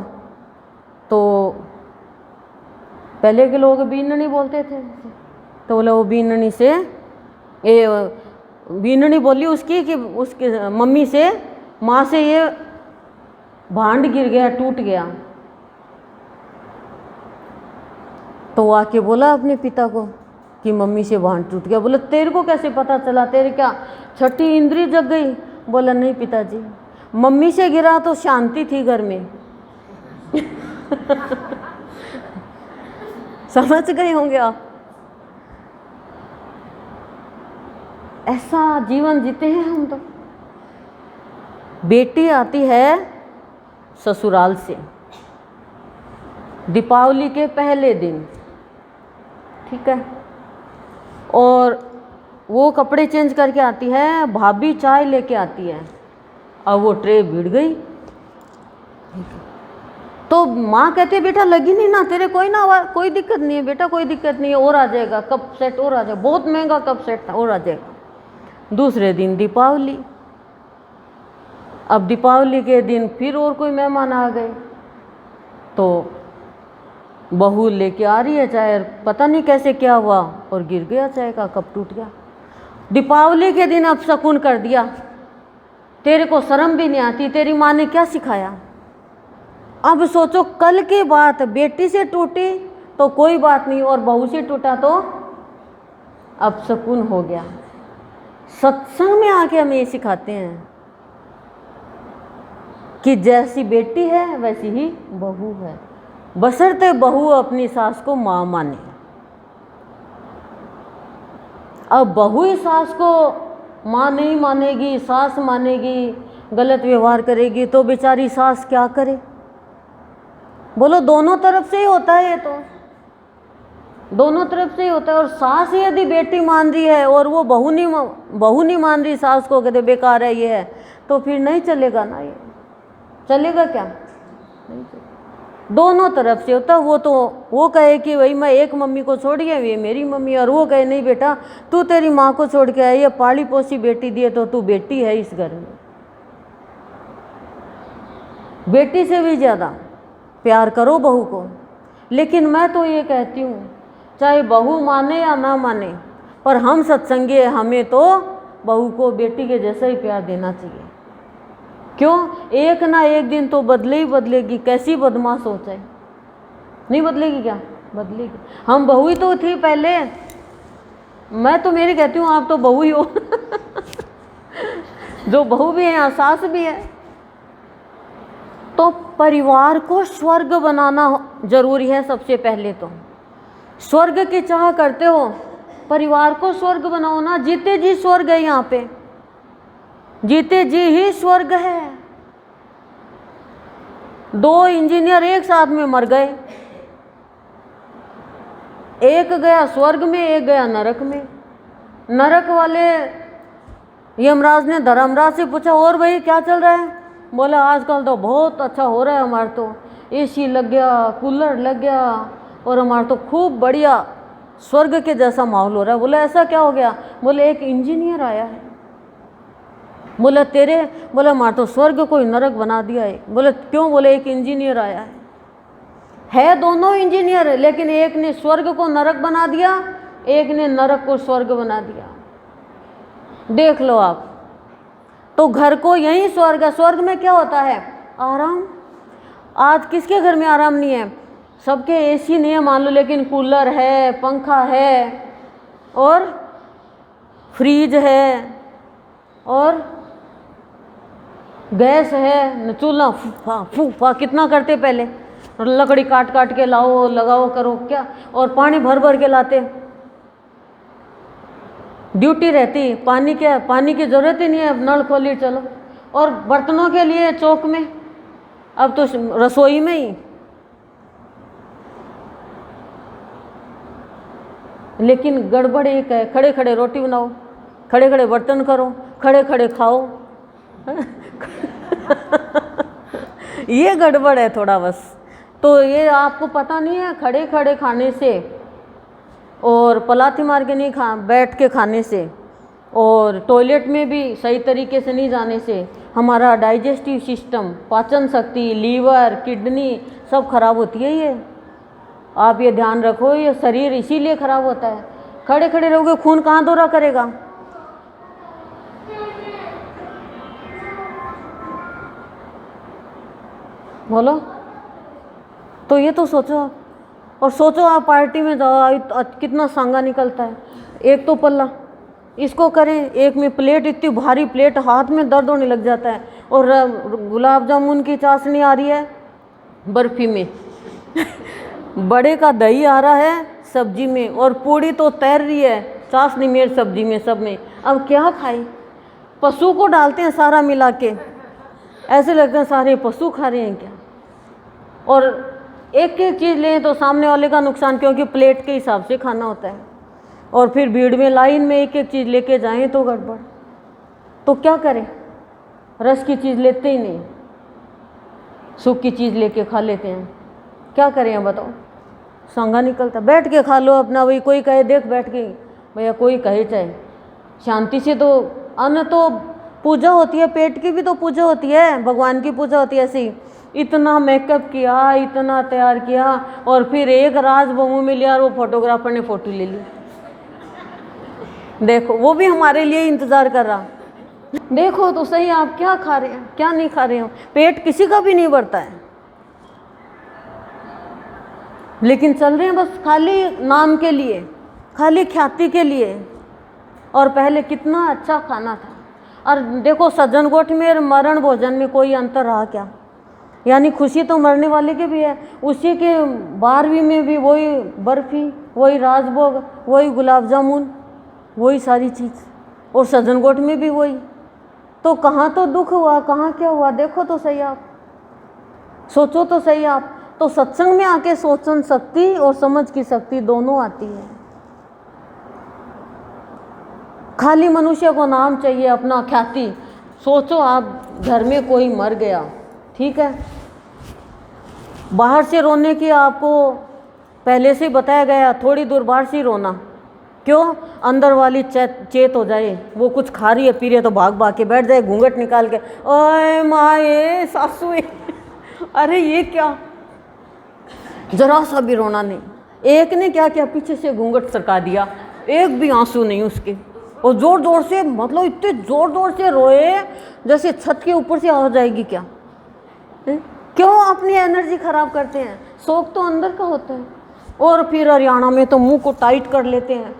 तो पहले के लोग बीननी बोलते थे। तो बोला वो बीननी से बीननी बोली उसकी कि उसके मम्मी से, माँ से ये भांड गिर गया टूट गया। तो वो आके बोला अपने पिता को कि मम्मी से भांड टूट गया। बोला तेरे को कैसे पता चला? तेरे क्या छठी इंद्री जग गई? बोला नहीं पिताजी, मम्मी से गिरा तो शांति थी घर में। समझ गए होंगे आप। ऐसा जीवन जीते हैं हम तो। बेटी आती है ससुराल से दीपावली के पहले दिन, ठीक है, और वो कपड़े चेंज करके आती है, भाभी चाय लेके आती है, अब वो ट्रे भिड़ गई। तो माँ कहती है बेटा लगी नहीं ना तेरे, कोई दिक्कत नहीं है बेटा, कोई दिक्कत नहीं है, और आ जाएगा कप सेट, और आ जाएगा, बहुत महंगा कप सेट था, और आ जाएगा। दूसरे दिन दीपावली। अब दीपावली के दिन फिर और कोई मेहमान आ गए, तो बहू लेके आ रही है चाय, पता नहीं कैसे क्या हुआ और गिर गया, चाय का कप टूट गया। दीपावली के दिन अब शकुन कर दिया, तेरे को शर्म भी नहीं आती, तेरी माँ ने क्या सिखाया? अब सोचो कल की बात बेटी से टूटी तो कोई बात नहीं, और बहू से टूटा तो अब सुकून हो गया। सत्संग में आके हमें ये सिखाते हैं कि जैसी बेटी है वैसी ही बहू है, बशर्ते बहू अपनी सास को माँ माने। अब बहू ही सास को माँ नहीं मानेगी, सास मानेगी, गलत व्यवहार करेगी, तो बेचारी सास क्या करे? बोलो, दोनों तरफ से ही होता है, ये तो दोनों तरफ से ही होता है। और सास यदि बेटी मान रही है और वो बहू नहीं मान रही सास को, कहते बेकार है ये है, तो फिर नहीं चलेगा ना, ये चलेगा क्या? नहीं चलेगा। दोनों तरफ से होता। वो कहे कि भाई मैं एक मम्मी को छोड़ गया, ये मेरी मम्मी, और वो कहे नहीं बेटा तू तेरी माँ को छोड़ के आई, ये पाली पोसी बेटी दी है तो तू बेटी है इस घर में। बेटी से भी ज़्यादा प्यार करो बहू को। लेकिन मैं तो ये कहती हूँ, चाहे बहू माने या ना माने, पर हम सत्संगी हैं, हमें तो बहू को बेटी के जैसा ही प्यार देना चाहिए। क्यों? एक ना एक दिन तो बदले ही बदलेगी। कैसी बदमाश सोच है, नहीं बदलेगी क्या? बदलेगी। हम बहू ही तो थी पहले। मैं तो मेरी कहती हूँ आप तो बहू ही हो जो बहू भी है यहाँ सास भी है। तो परिवार को स्वर्ग बनाना जरूरी है। सबसे पहले तो स्वर्ग की चाह करते हो, परिवार को स्वर्ग बनाओ ना। जीते जी स्वर्ग है यहाँ पे, जीते जी ही स्वर्ग है। 2 इंजीनियर एक साथ में मर गए, एक गया स्वर्ग में, एक गया नरक में। नरक वाले यमराज ने धर्मराज से पूछा, और भाई क्या चल रहा है? बोला आजकल तो बहुत अच्छा हो रहा है, हमारे तो एसी लग गया, कूलर लग गया, और हमारा तो खूब बढ़िया स्वर्ग के जैसा माहौल हो रहा है। बोला ऐसा क्या हो गया? बोले एक इंजीनियर आया है। बोला बोला हमारा तो स्वर्ग को नरक बना दिया है। बोले क्यों? बोले एक इंजीनियर आया है दोनों इंजीनियर, लेकिन एक ने स्वर्ग को नरक बना दिया, एक ने नरक को स्वर्ग बना दिया। देख लो आप, तो घर को यही स्वर्ग है। स्वर्ग में क्या होता है? आराम। आज किसके घर में आराम नहीं है? सबके एसी नहीं है मान लो, लेकिन कूलर है, पंखा है, और फ्रीज है, और गैस है, चूल्हा फूफा कितना करते पहले, लकड़ी काट काट के लाओ, लगाओ, करो क्या, और पानी भर भर के लाते। ड्यूटी रहती, पानी की ज़रूरत ही नहीं है, अब नल खोली चलो। और बर्तनों के लिए चौक में, अब तो रसोई में ही। लेकिन गड़बड़ एक है, खड़े खड़े रोटी बनाओ, खड़े खड़े बर्तन करो, खड़े खड़े खाओ ये गड़बड़ है थोड़ा बस। तो ये आपको पता नहीं है, खड़े खड़े खाने से और पलाथी मार के नहीं बैठ के खाने से, और टॉयलेट में भी सही तरीके से नहीं जाने से हमारा डाइजेस्टिव सिस्टम, पाचन शक्ति, लीवर, किडनी सब खराब होती है। ये आप ये ध्यान रखो, ये शरीर इसीलिए खराब होता है। खड़े खड़े रहोगे, खून कहाँ दौरा करेगा? बोलो। तो ये तो सोचो आप, और सोचो आप पार्टी में जाओ, कितना सांगा निकलता है। एक तो पल्ला इसको करें, एक में प्लेट, इतनी भारी प्लेट, हाथ में दर्द होने लग जाता है। और गुलाब जामुन की चाशनी आ रही है बर्फी में बड़े का दही आ रहा है सब्जी में, और पूड़ी तो तैर रही है चाशनी में, सब्जी में, सब में। अब क्या खाए? पशु को डालते हैं सारा मिला के, ऐसे लगता है सारे पशु खा रहे हैं क्या। और एक एक चीज़ लें तो सामने वाले का नुकसान, क्योंकि प्लेट के हिसाब से खाना होता है। और फिर भीड़ में लाइन में एक एक चीज़ लेके जाएं तो गड़बड़। तो क्या करें? रस की चीज़ लेते ही नहीं, सूखी चीज़ लेके खा लेते हैं। क्या करें बताओ? सांगा निकलता। बैठ के खा लो अपना, वही कोई कहे देख बैठ के, भैया कोई कहे चाहे शांति से। तो अन्न तो पूजा होती है, पेट की भी तो पूजा होती है, भगवान की पूजा होती है। ऐसी इतना मेकअप किया, इतना तैयार किया, और फिर एक राज बहू में लिया और वो फोटोग्राफर ने फ़ोटो ले ली। देखो वो भी हमारे लिए इंतज़ार कर रहा। देखो तो सही आप क्या खा रहे हैं, क्या नहीं खा रहे हो। पेट किसी का भी नहीं भरता है। लेकिन चल रहे हैं बस खाली नाम के लिए, खाली ख्याति के लिए। और पहले कितना अच्छा खाना था। और देखो सज्जन गोठ में और मरण भोजन में कोई अंतर रहा क्या? यानी खुशी तो मरने वाले की भी है, उसी के 12वीं में भी वही बर्फ़ी, वही राजभोग, वही गुलाब जामुन, वही सारी चीज़, और सज्जन गोठ में भी वही। तो कहाँ तो दुख हुआ, कहाँ क्या हुआ? देखो तो सही आप, सोचो तो सही आप। तो सत्संग में आके सोचन शक्ति और समझ की शक्ति दोनों आती है। खाली मनुष्य को नाम चाहिए, अपना ख्याति। सोचो आप घर में कोई मर गया, ठीक है, बाहर से रोने की आपको पहले से बताया गया, थोड़ी दूर बाहर से रोना। क्यों? अंदर वाली चेत हो जाए, वो कुछ खा रही है पी रही है तो भाग भाग के बैठ जाए, घूंघट निकाल के, ओए माए सासू अरे ये क्या, जरा सा भी रोना नहीं। एक ने क्या किया, पीछे से घूंघट सरका दिया, एक भी आंसू नहीं उसके, और जोर जोर से, मतलब इतने जोर जोर से रोए जैसे छत के ऊपर से आ जाएगी क्या। क्यों अपनी एनर्जी खराब करते हैं? शौक तो अंदर का होता है। और फिर हरियाणा में तो मुंह को टाइट कर लेते हैं,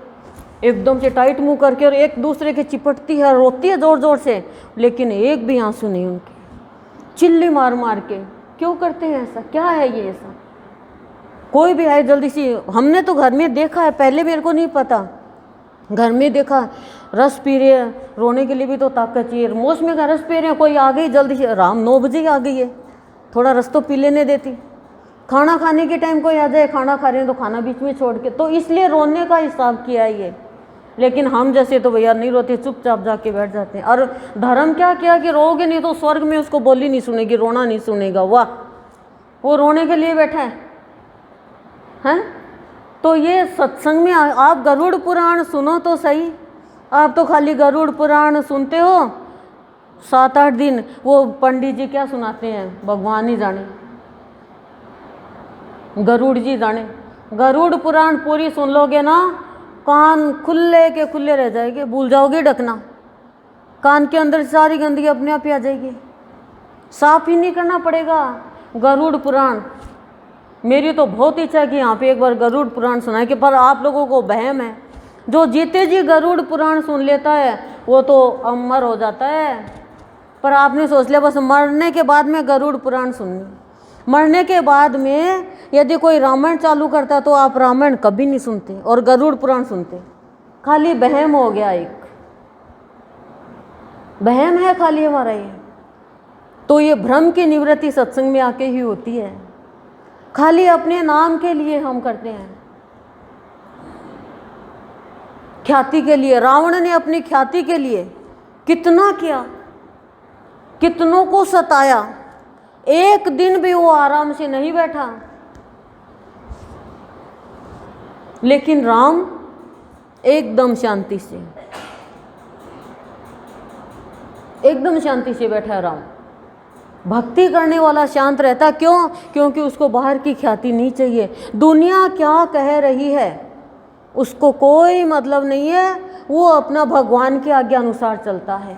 एकदम से टाइट मुंह करके, और एक दूसरे के चिपटती है, रोती है जोर जोर से, लेकिन एक भी आंसू नहीं उनके, चिल्ली मार मार के। क्यों करते हैं ऐसा? क्या है ये ऐसा? कोई भी आए जल्दी से, हमने तो घर में देखा है, पहले मेरे को नहीं पता, घर में देखा, रस पी रहे हैं, रोने के लिए भी तो ताकत चाहिए, मौसमी का रस पी रहे हैं, कोई आ गई जल्दी से, राम 9 बजे आ गई है, थोड़ा रस तो पी लेने देती। खाना खाने के टाइम कोई आ जाए, खाना खा रहे हैं तो खाना बीच में छोड़ के, तो इसलिए रोने का हिसाब किया है ये। लेकिन हम जैसे तो भैया नहीं रोते, चुपचाप जाके बैठ जाते हैं। और धर्म क्या किया कि रोगे नहीं तो स्वर्ग में उसको बोली नहीं सुनेगी, रोना नहीं सुनेगा। वाह, वो रोने के लिए बैठा है, हैं? तो ये सत्संग में आप गरुड़ पुराण सुनो तो सही। आप तो खाली गरुड़ पुराण सुनते हो 7-8 दिन, वो पंडित जी क्या सुनाते हैं भगवान ही जाने, गरुड़ जी जाने। गरुड़ पुराण पूरी सुन लोगे ना, कान खुले के खुले रह जाएंगे, भूल जाओगे ढकना, कान के अंदर सारी गंदगी अपने आप ही आ जाएगी, साफ ही नहीं करना पड़ेगा। गरुड़ पुराण, मेरी तो बहुत इच्छा है कि यहाँ पे एक बार गरुड़ पुराण सुनाए कि, पर आप लोगों को वहम है, जो जीते जी गरुड़ पुराण सुन लेता है वो तो अमर हो जाता है। पर आपने सोच लिया बस मरने के बाद में गरुड़ पुराण सुननी। मरने के बाद में यदि कोई रामायण चालू करता तो आप रामायण कभी नहीं सुनते और गरुड़ पुराण सुनते। खाली वहम हो गया, एक वहम है खाली हमारा ये। तो ये भ्रम की निवृत्ति सत्संग में आके ही होती है। खाली अपने नाम के लिए हम करते हैं, ख्याति के लिए। रावण ने अपनी ख्याति के लिए कितना किया, कितनों को सताया, एक दिन भी वो आराम से नहीं बैठा। लेकिन राम एकदम शांति से, एकदम शांति से बैठा है राम। भक्ति करने वाला शांत रहता, क्यों? क्योंकि उसको बाहर की ख्याति नहीं चाहिए। दुनिया क्या कह रही है उसको कोई मतलब नहीं है, वो अपना भगवान की आज्ञा अनुसार चलता है।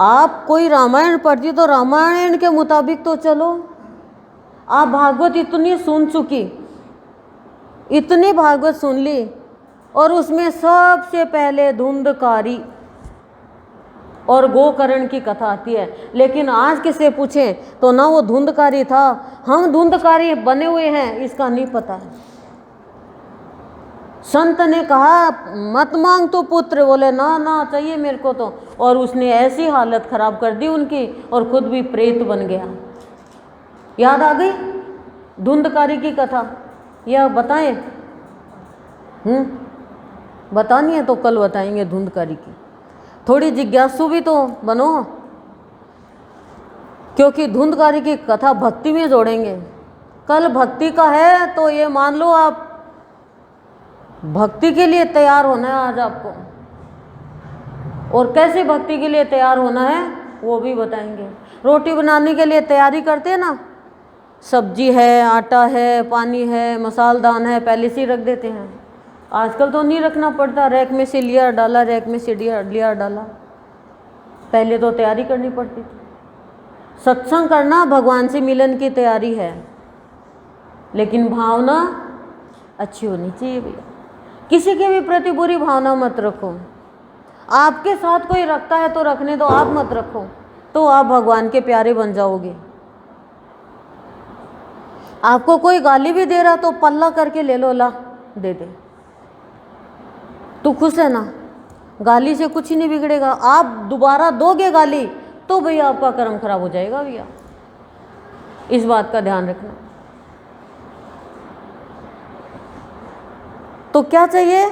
आप कोई रामायण पढ़ती तो रामायण के मुताबिक तो चलो। आप भागवत इतनी सुन चुकी, इतनी भागवत सुन ली, और उसमें सबसे पहले धुंधकारी और गोकर्ण की कथा आती है। लेकिन आज किसे पूछें तो ना वो धुंधकारी था, हम धुंधकारी बने हुए हैं इसका नहीं पता है। संत ने कहा मत मांग तो पुत्र, बोले ना ना चाहिए मेरे को तो, और उसने ऐसी हालत खराब कर दी उनकी और खुद भी प्रेत बन गया। याद आ गई धुंधकारी की कथा? या बताएं? बतानी है तो कल बताएंगे धुंधकारी की। थोड़ी जिज्ञासु भी तो बनो, क्योंकि धुंधकारी की कथा भक्ति में जोड़ेंगे। कल भक्ति का है तो ये मान लो आप भक्ति के लिए तैयार होना है आज आपको, और कैसे भक्ति के लिए तैयार होना है वो भी बताएंगे। रोटी बनाने के लिए तैयारी करते हैं ना, सब्जी है, आटा है, पानी है, मसालदान है, पहले से ही रख देते हैं। आजकल तो नहीं रखना पड़ता, रैक में से लिया डाला, रैक में से लिया डाला। पहले तो तैयारी करनी पड़ती थी। सत्संग करना भगवान से मिलन की तैयारी है। लेकिन भावना अच्छी होनी चाहिए भैया। किसी के भी प्रति बुरी भावना मत रखो। आपके साथ कोई रखता है तो रखने दो, आप मत रखो, तो आप भगवान के प्यारे बन जाओगे। आपको कोई गाली भी दे रहा तो पल्ला करके ले लो, ला दे दे, तू खुश है ना, गाली से कुछ ही नहीं बिगड़ेगा। आप दोबारा दोगे गाली तो भैया आपका कर्म खराब हो जाएगा भैया, इस बात का ध्यान रखना। तो क्या चाहिए,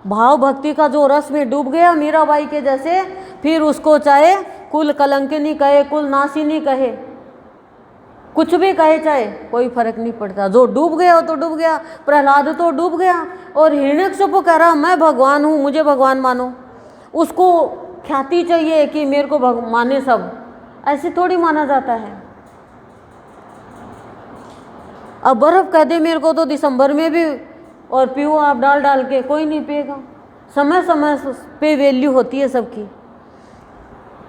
भाव भक्ति का जो रस में डूब गया मीराबाई के जैसे, फिर उसको चाहे कुल कलंकिनी कहे, कुल नासिनी कहे, कुछ भी कहे, चाहे कोई फर्क नहीं पड़ता। जो डूब गया वो तो डूब गया। प्रहलाद तो डूब गया और हिरण्यकशिपु कह रहा मैं भगवान हूँ, मुझे भगवान मानो। उसको ख्याति चाहिए कि मेरे को माने सब, ऐसे थोड़ी माना जाता है। अब बर्फ कह दे मेरे को तो दिसंबर में भी, और पियो आप डाल डाल के, कोई नहीं पिएगा। समय समय पे वैल्यू होती है सबकी।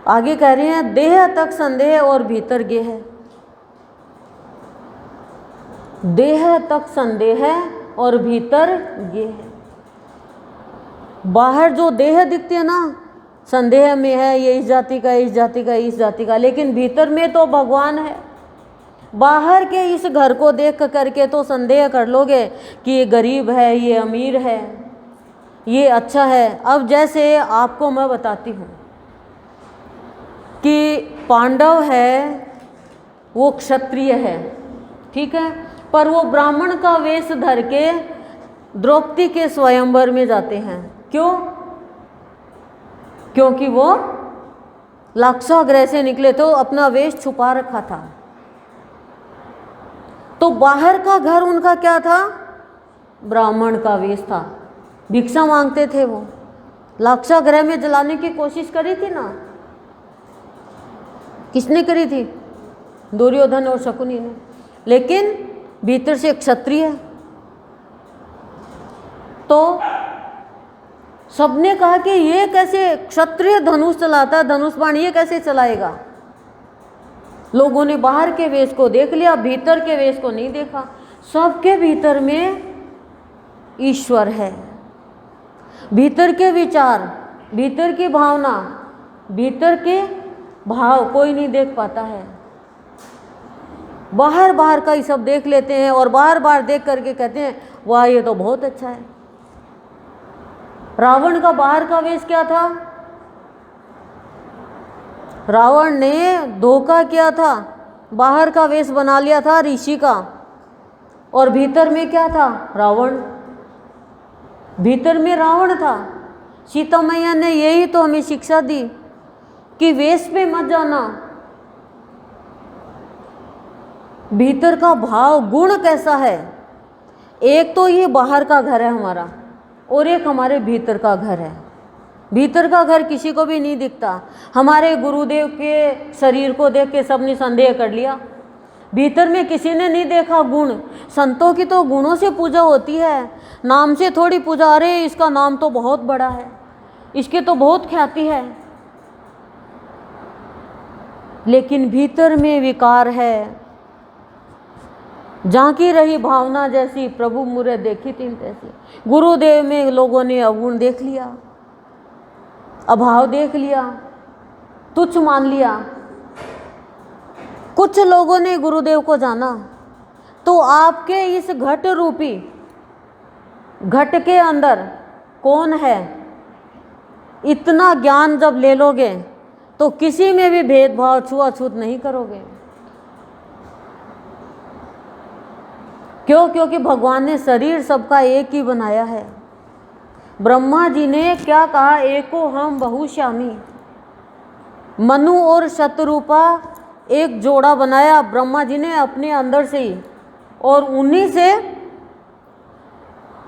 आगे कह रहे हैं देह तक संदेह और भीतर गेह है। देह तक संदेह है और भीतर गेह है। बाहर जो देह दिखती है ना, संदेह में है ये इस जाति का, इस जाति का, इस जाति का, लेकिन भीतर में तो भगवान है। बाहर के इस घर को देख करके तो संदेह कर लोगे कि ये गरीब है, ये अमीर है, ये अच्छा है। अब जैसे आपको मैं बताती हूँ कि पांडव है वो क्षत्रिय है, ठीक है, पर वो ब्राह्मण का वेश धर के द्रौपदी के स्वयंवर में जाते हैं। क्यों? क्योंकि वो लाक्षागृह से निकले तो अपना वेश छुपा रखा था। तो बाहर का घर उनका क्या था? ब्राह्मण का वेश था। भिक्षा मांगते थे वो। लाक्षागृह में जलाने की कोशिश करी थी ना, किसने करी थी? दुर्योधन और शकुनी ने। लेकिन भीतर से क्षत्रिय है। तो सबने कहा कि ये कैसे क्षत्रिय धनुष चलाता, धनुष बाण ये कैसे चलाएगा? लोगों ने बाहर के वेश को देख लिया, भीतर के वेश को नहीं देखा। सबके भीतर में ईश्वर है। भीतर के विचार, भीतर की भावना, भीतर के भाव कोई नहीं देख पाता है। बाहर बाहर का ही सब देख लेते हैं और बार बार देख करके कहते हैं वाह ये तो बहुत अच्छा है। रावण का बाहर का वेश क्या था? रावण ने धोखा किया था, बाहर का वेश बना लिया था ऋषि का, और भीतर में क्या था? रावण। भीतर में रावण था। सीता मैया ने यही तो हमें शिक्षा दी कि वेश पे मत जाना, भीतर का भाव गुण कैसा है। एक तो ये बाहर का घर है हमारा, और एक हमारे भीतर का घर है। भीतर का घर किसी को भी नहीं दिखता। हमारे गुरुदेव के शरीर को देख के सबने संदेह कर लिया, भीतर में किसी ने नहीं देखा गुण। संतों की तो गुणों से पूजा होती है, नाम से थोड़ी पूजा। अरे इसका नाम तो बहुत बड़ा है, इसके तो बहुत ख्याति है, लेकिन भीतर में विकार है। झांकी रही भावना जैसी, प्रभु मुरे देखी तीन तैसी। गुरुदेव में लोगों ने अवगुण देख लिया, अभाव देख लिया, तुच्छ मान लिया। कुछ लोगों ने गुरुदेव को जाना, तो आपके इस घट रूपी घट के अंदर कौन है, इतना ज्ञान जब ले लोगे तो किसी में भी भेदभाव छुआछूत नहीं करोगे। क्यों? क्योंकि भगवान ने शरीर सबका एक ही बनाया है। ब्रह्मा जी ने क्या कहा? एको हम बहुश्यामी। मनु और शतरूपा एक जोड़ा बनाया ब्रह्मा जी ने अपने अंदर से ही, और उन्हीं से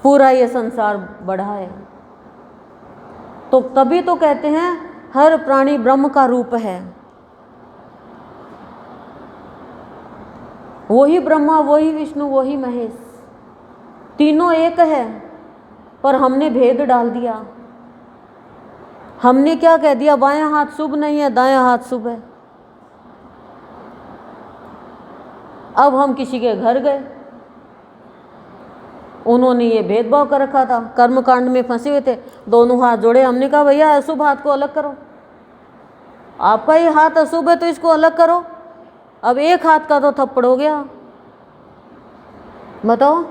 पूरा ये संसार बढ़ा है। तो तभी तो कहते हैं हर प्राणी ब्रह्म का रूप है। वही ब्रह्मा, वही विष्णु, वही महेश, तीनों एक है। पर हमने भेद डाल दिया। हमने क्या कह दिया? बायां हाथ शुभ नहीं है, दायां हाथ शुभ है। अब हम किसी के घर गए, उन्होंने ये भेदभाव कर रखा था, कर्मकांड में फंसे हुए थे, दोनों हाथ जोड़े। हमने कहा भैया अशुभ हाथ को अलग करो, आपका ये हाथ अशुभ है तो इसको अलग करो। अब एक हाथ का तो थप्पड़ हो गया, बताओ,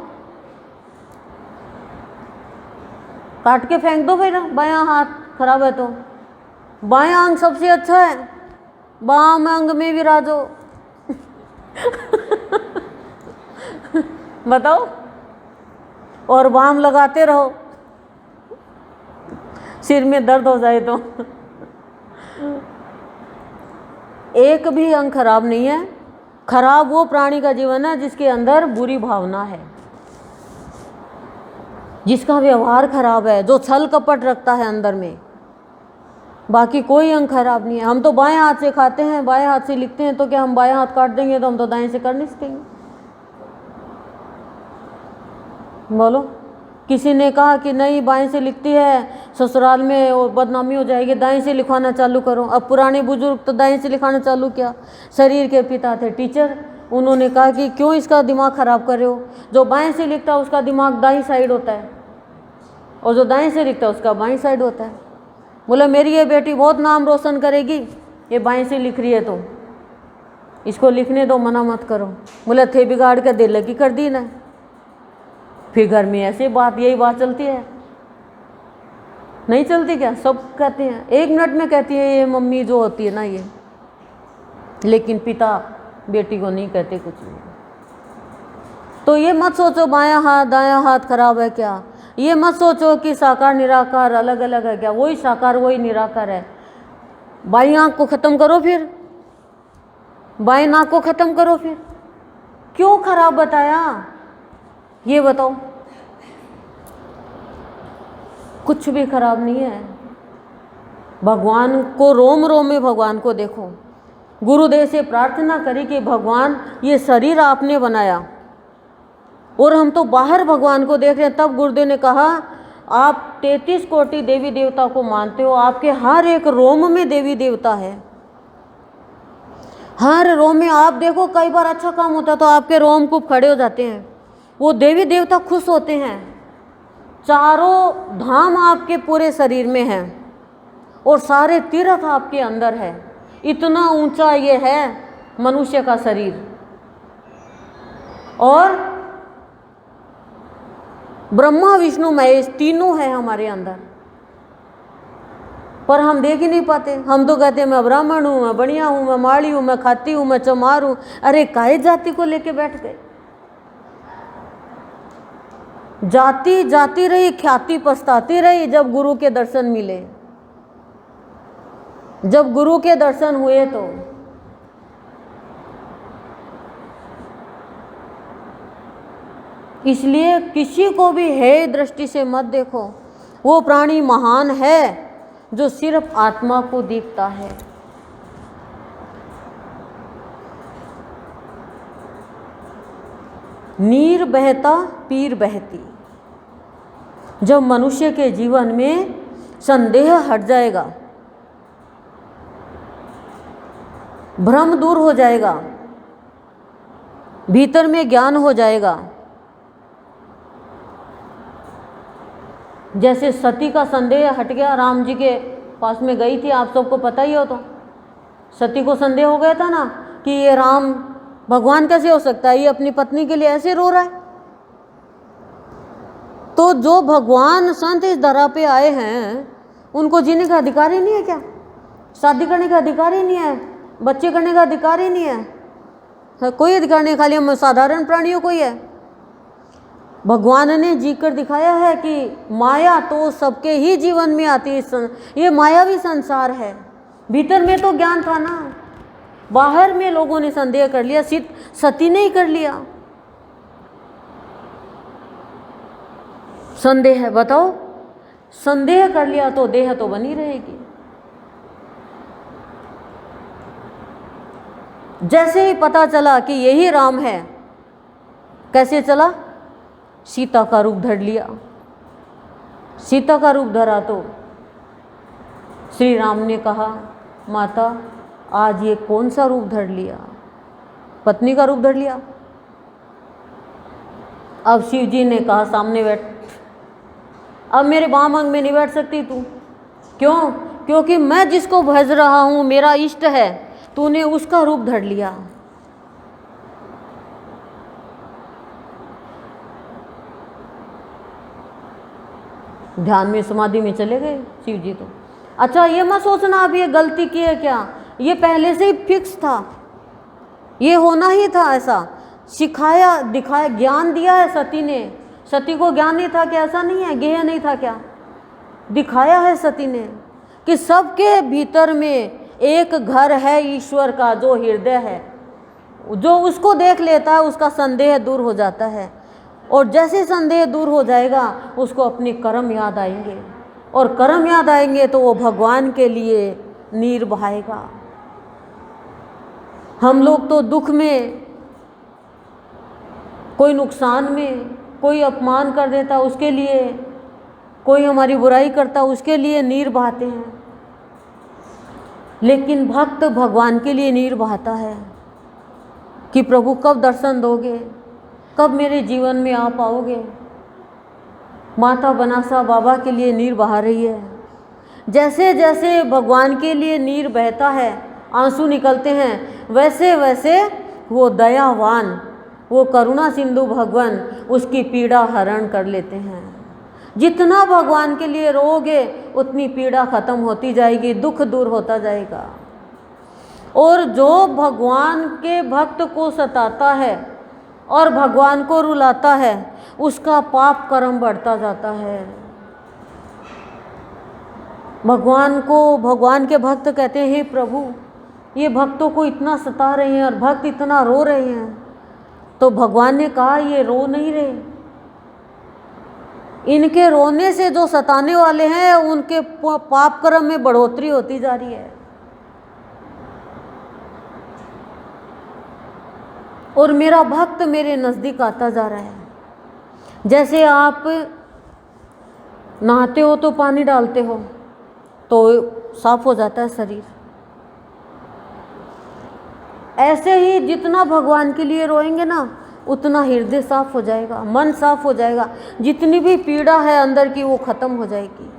काट के फेंक दो फिर, बायां हाथ खराब है तो। बायां अंग सबसे अच्छा है, बाम अंग में विराजो। बताओ, और बाम लगाते रहो, सिर में दर्द हो जाए तो। एक भी अंग खराब नहीं है। खराब वो प्राणी का जीवन है जिसके अंदर बुरी भावना है, जिसका व्यवहार खराब है, जो छल कपट रखता है अंदर में। बाकी कोई अंग खराब नहीं है। हम तो बाएं हाथ से खाते हैं, बाएं हाथ से लिखते हैं, तो क्या हम बाएं हाथ काट देंगे तो हम तो दाएं से कर नहीं सकेंगे? बोलो, किसी ने कहा कि नहीं बाएं से लिखती है ससुराल में वो बदनामी हो जाएगी, दाएं से लिखवाना चालू करो। अब पुराने बुजुर्ग तो दाएं से लिखाना चालू किया। शरीर के पिता थे टीचर, उन्होंने कहा कि क्यों इसका दिमाग खराब कर रहे हो, जो बाएं से लिखता है उसका दिमाग दाईं साइड होता है और जो दाएं से लिखता है उसका बाईं साइड होता है। बोला मेरी ये बेटी बहुत नाम रोशन करेगी, ये बाएं से लिख रही है तो इसको लिखने दो, मना मत करो। बोला थे बिगाड़ के दिल लगी कर दी ना। फिर घर में ऐसे यही बात चलती है, नहीं चलती क्या? सब कहते हैं, 1 मिनट में कहती है ये मम्मी जो होती है ना ये, लेकिन पिता बेटी को नहीं कहते कुछ नहीं। तो ये मत सोचो बायां हाथ दायां हाथ खराब है क्या, ये मत सोचो कि साकार निराकार अलग अलग है क्या, वही साकार वही निराकार है। बाईं आँख को ख़त्म करो, फिर बाएं नाक को ख़त्म करो। फिर क्यों खराब बताया ये बताओ? कुछ भी खराब नहीं है। भगवान को रोम रोम में भगवान को देखो। गुरुदेव से प्रार्थना करी कि भगवान ये शरीर आपने बनाया और हम तो बाहर भगवान को देख रहे हैं। तब गुरुदेव ने कहा आप 33 कोटि देवी देवता को मानते हो, आपके हर एक रोम में देवी देवता है, हर रोम में। आप देखो कई बार अच्छा काम होता तो आपके रोम खूब खड़े हो जाते हैं, वो देवी देवता खुश होते हैं। चारों धाम आपके पूरे शरीर में हैं और सारे तीर्थ आपके अंदर है। इतना ऊंचा ये है मनुष्य का शरीर, और ब्रह्मा विष्णु महेश तीनों है हमारे अंदर, पर हम देख ही नहीं पाते। हम तो कहते हैं मैं ब्राह्मण हूँ, मैं बढ़िया हूँ, मैं माड़ी हूँ, मैं खाती हूँ, मैं चमार हूँ। अरे काहे जाति को लेके बैठ गए? जाति जाती रही, ख्याति पछताती रही। जब गुरु के दर्शन मिले, जब गुरु के दर्शन हुए तो इसलिए किसी को भी हे दृष्टि से मत देखो। वो प्राणी महान है जो सिर्फ आत्मा को देखता है। नीर बहता पीर बहती। जब मनुष्य के जीवन में संदेह हट जाएगा, भ्रम दूर हो जाएगा, भीतर में ज्ञान हो जाएगा। जैसे सती का संदेह हट गया, राम जी के पास में गई थी, आप सबको पता ही हो। तो सती को संदेह हो गया था ना कि ये राम भगवान कैसे हो सकता है, ये अपनी पत्नी के लिए ऐसे रो रहा है। तो जो भगवान संत इस धरा पे आए हैं उनको जीने का अधिकार ही नहीं है क्या? शादी करने का अधिकार ही नहीं है, बच्चे करने का अधिकार ही नहीं है, कोई अधिकार नहीं, खाली हम साधारण प्राणियों को ही है। भगवान ने जी कर दिखाया है कि माया तो सबके ही जीवन में आती है। ये मायावी संसार है। भीतर में तो ज्ञान था ना, बाहर में लोगों ने संदेह कर लिया। सती ने ही कर लिया संदेह। बताओ, संदेह कर लिया तो देह तो बनी रहेगी। जैसे ही पता चला कि यही राम है, कैसे चला? सीता का रूप धर लिया। सीता का रूप धरा तो श्री राम ने कहा माता आज ये कौन सा रूप धर लिया? पत्नी का रूप धर लिया। अब शिव जी ने कहा सामने बैठ, अब मेरे बाम अंग में नहीं बैठ सकती तू। क्यों? क्योंकि मैं जिसको भज रहा हूँ मेरा इष्ट है, तूने उसका रूप धर लिया। ध्यान में समाधि में चले गए शिव जी। तो अच्छा ये मत सोचना अब ये गलती की है क्या, ये पहले से ही फिक्स था, ये होना ही था, ऐसा सिखाया दिखाया ज्ञान दिया है सती ने। सती को ज्ञान नहीं था क्या? ऐसा नहीं है, गेय नहीं था क्या? दिखाया है सती ने कि सबके भीतर में एक घर है ईश्वर का जो हृदय है, जो उसको देख लेता है उसका संदेह दूर हो जाता है। और जैसे संदेह दूर हो जाएगा उसको अपने कर्म याद आएंगे, और कर्म याद आएंगे तो वो भगवान के लिए नीर बहाएगा। हम लोग तो दुख में, कोई नुकसान में, कोई अपमान कर देता उसके लिए, कोई हमारी बुराई करता उसके लिए नीर बहाते हैं, लेकिन भक्त भगवान के लिए नीर बहाता है कि प्रभु कब दर्शन दोगे, कब मेरे जीवन में आ पाओगे। माता बनासा बाबा के लिए नीर बहा रही है। जैसे जैसे भगवान के लिए नीर बहता है, आंसू निकलते हैं, वैसे वैसे वो दयावान, वो करुणा सिंधु भगवान उसकी पीड़ा हरण कर लेते हैं। जितना भगवान के लिए रोओगे उतनी पीड़ा खत्म होती जाएगी, दुख दूर होता जाएगा। और जो भगवान के भक्त को सताता है और भगवान को रुलाता है उसका पाप कर्म बढ़ता जाता है। भगवान के भक्त कहते हैं, हे प्रभु ये भक्तों को इतना सता रहे हैं और भक्त इतना रो रहे हैं। तो भगवान ने कहा ये रो नहीं रहे, इनके रोने से जो सताने वाले हैं उनके पाप कर्म में बढ़ोतरी होती जा रही है, और मेरा भक्त मेरे नज़दीक आता जा रहा है। जैसे आप नहाते हो तो पानी डालते हो तो साफ हो जाता है शरीर, ऐसे ही जितना भगवान के लिए रोएंगे ना उतना हृदय साफ हो जाएगा, मन साफ हो जाएगा, जितनी भी पीड़ा है अंदर की वो खत्म हो जाएगी।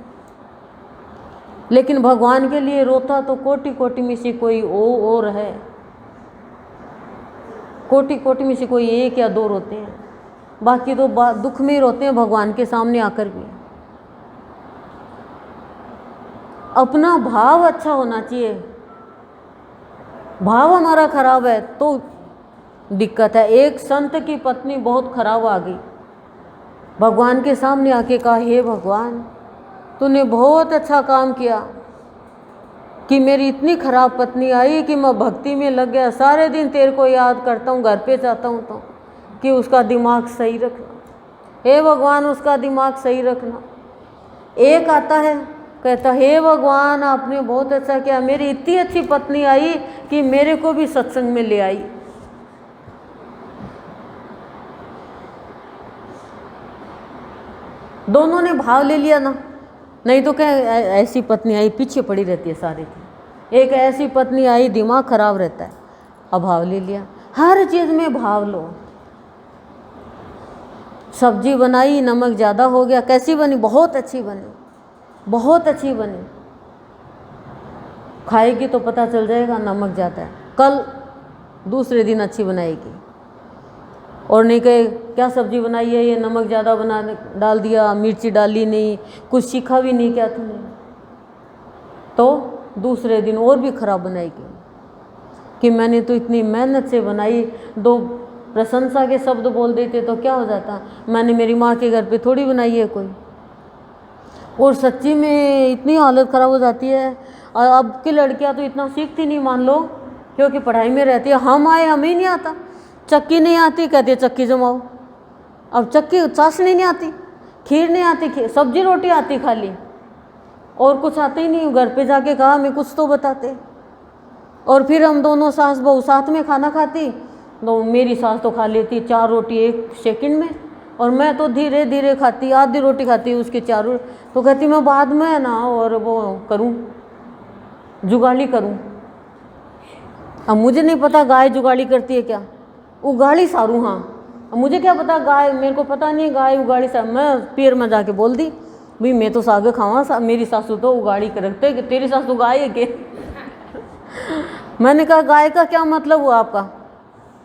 लेकिन भगवान के लिए रोता तो कोटि कोटि में से कोई और है, कोटि कोटि में से कोई एक या दो रोते हैं, बाकी तो दुख में ही रोते हैं भगवान के सामने आकर भी। अपना भाव अच्छा होना चाहिए, भाव हमारा खराब है तो दिक्कत है। एक संत की पत्नी बहुत खराब आ गई, भगवान के सामने आके कहा, हे भगवान तूने बहुत अच्छा काम किया कि मेरी इतनी खराब पत्नी आई कि मैं भक्ति में लग गया, सारे दिन तेरे को याद करता हूँ, घर पे जाता हूँ तो कि उसका दिमाग सही रखना, हे भगवान उसका दिमाग सही रखना। एक आता है कहता, हे भगवान आपने बहुत अच्छा किया, मेरी इतनी अच्छी पत्नी आई कि मेरे को भी सत्संग में ले आई। दोनों ने भाव ले लिया ना, नहीं तो क्या ऐसी पत्नी आई पीछे पड़ी रहती है सारी थी, एक ऐसी पत्नी आई दिमाग खराब रहता है, अब भाव ले लिया। हर चीज़ में भाव लो। सब्जी बनाई नमक ज़्यादा हो गया, कैसी बनी? बहुत अच्छी बनी, बहुत अच्छी बनी, खाएगी तो पता चल जाएगा नमक ज़्यादा है, कल दूसरे दिन अच्छी बनाएगी। और नहीं कहे क्या सब्जी बनाई है ये नमक ज़्यादा बना डाल दिया, मिर्ची डाली नहीं, कुछ सीखा भी नहीं क्या तूने, तो दूसरे दिन और भी ख़राब बनाएगी कि मैंने तो इतनी मेहनत से बनाई, दो प्रशंसा के शब्द बोल देते तो क्या हो जाता, मैंने मेरी माँ के घर पे थोड़ी बनाई है कोई। और सच्ची में इतनी हालत ख़राब हो जाती है। और अब की लड़कियां तो इतना सीखती नहीं, मान लो क्योंकि पढ़ाई में रहती है। हम आए हमें ही नहीं आता, चक्की नहीं आती कहती है चक्की जमाओ, अब चक्की चाशनी नहीं आती, खीर नहीं आती, सब्जी रोटी आती खाली, और कुछ आता ही नहीं। घर पे जाके कहा हमें कुछ तो बताते। और फिर हम दोनों सास बहू साथ में खाना खाती, तो मेरी सास तो खा लेती 4 रोटी 1 सेकंड में, और मैं तो धीरे धीरे खाती, आधी रोटी खाती उसके 4। तो कहती मैं बाद में ना और वो करूं, जुगाली करूं। अब मुझे नहीं पता गाय जुगाली करती है क्या, उगाड़ी सारू हाँ, अब मुझे क्या पता गाय, मेरे को पता नहीं गाय उगाड़ी सा, मैं पीर में जाके बोल दी भाई मैं तो साग खावा, मेरी सासू तो उगाड़ी कर रखते कि तेरी सासू गाय है के। मैंने कहा गाय का क्या मतलब हुआ आपका,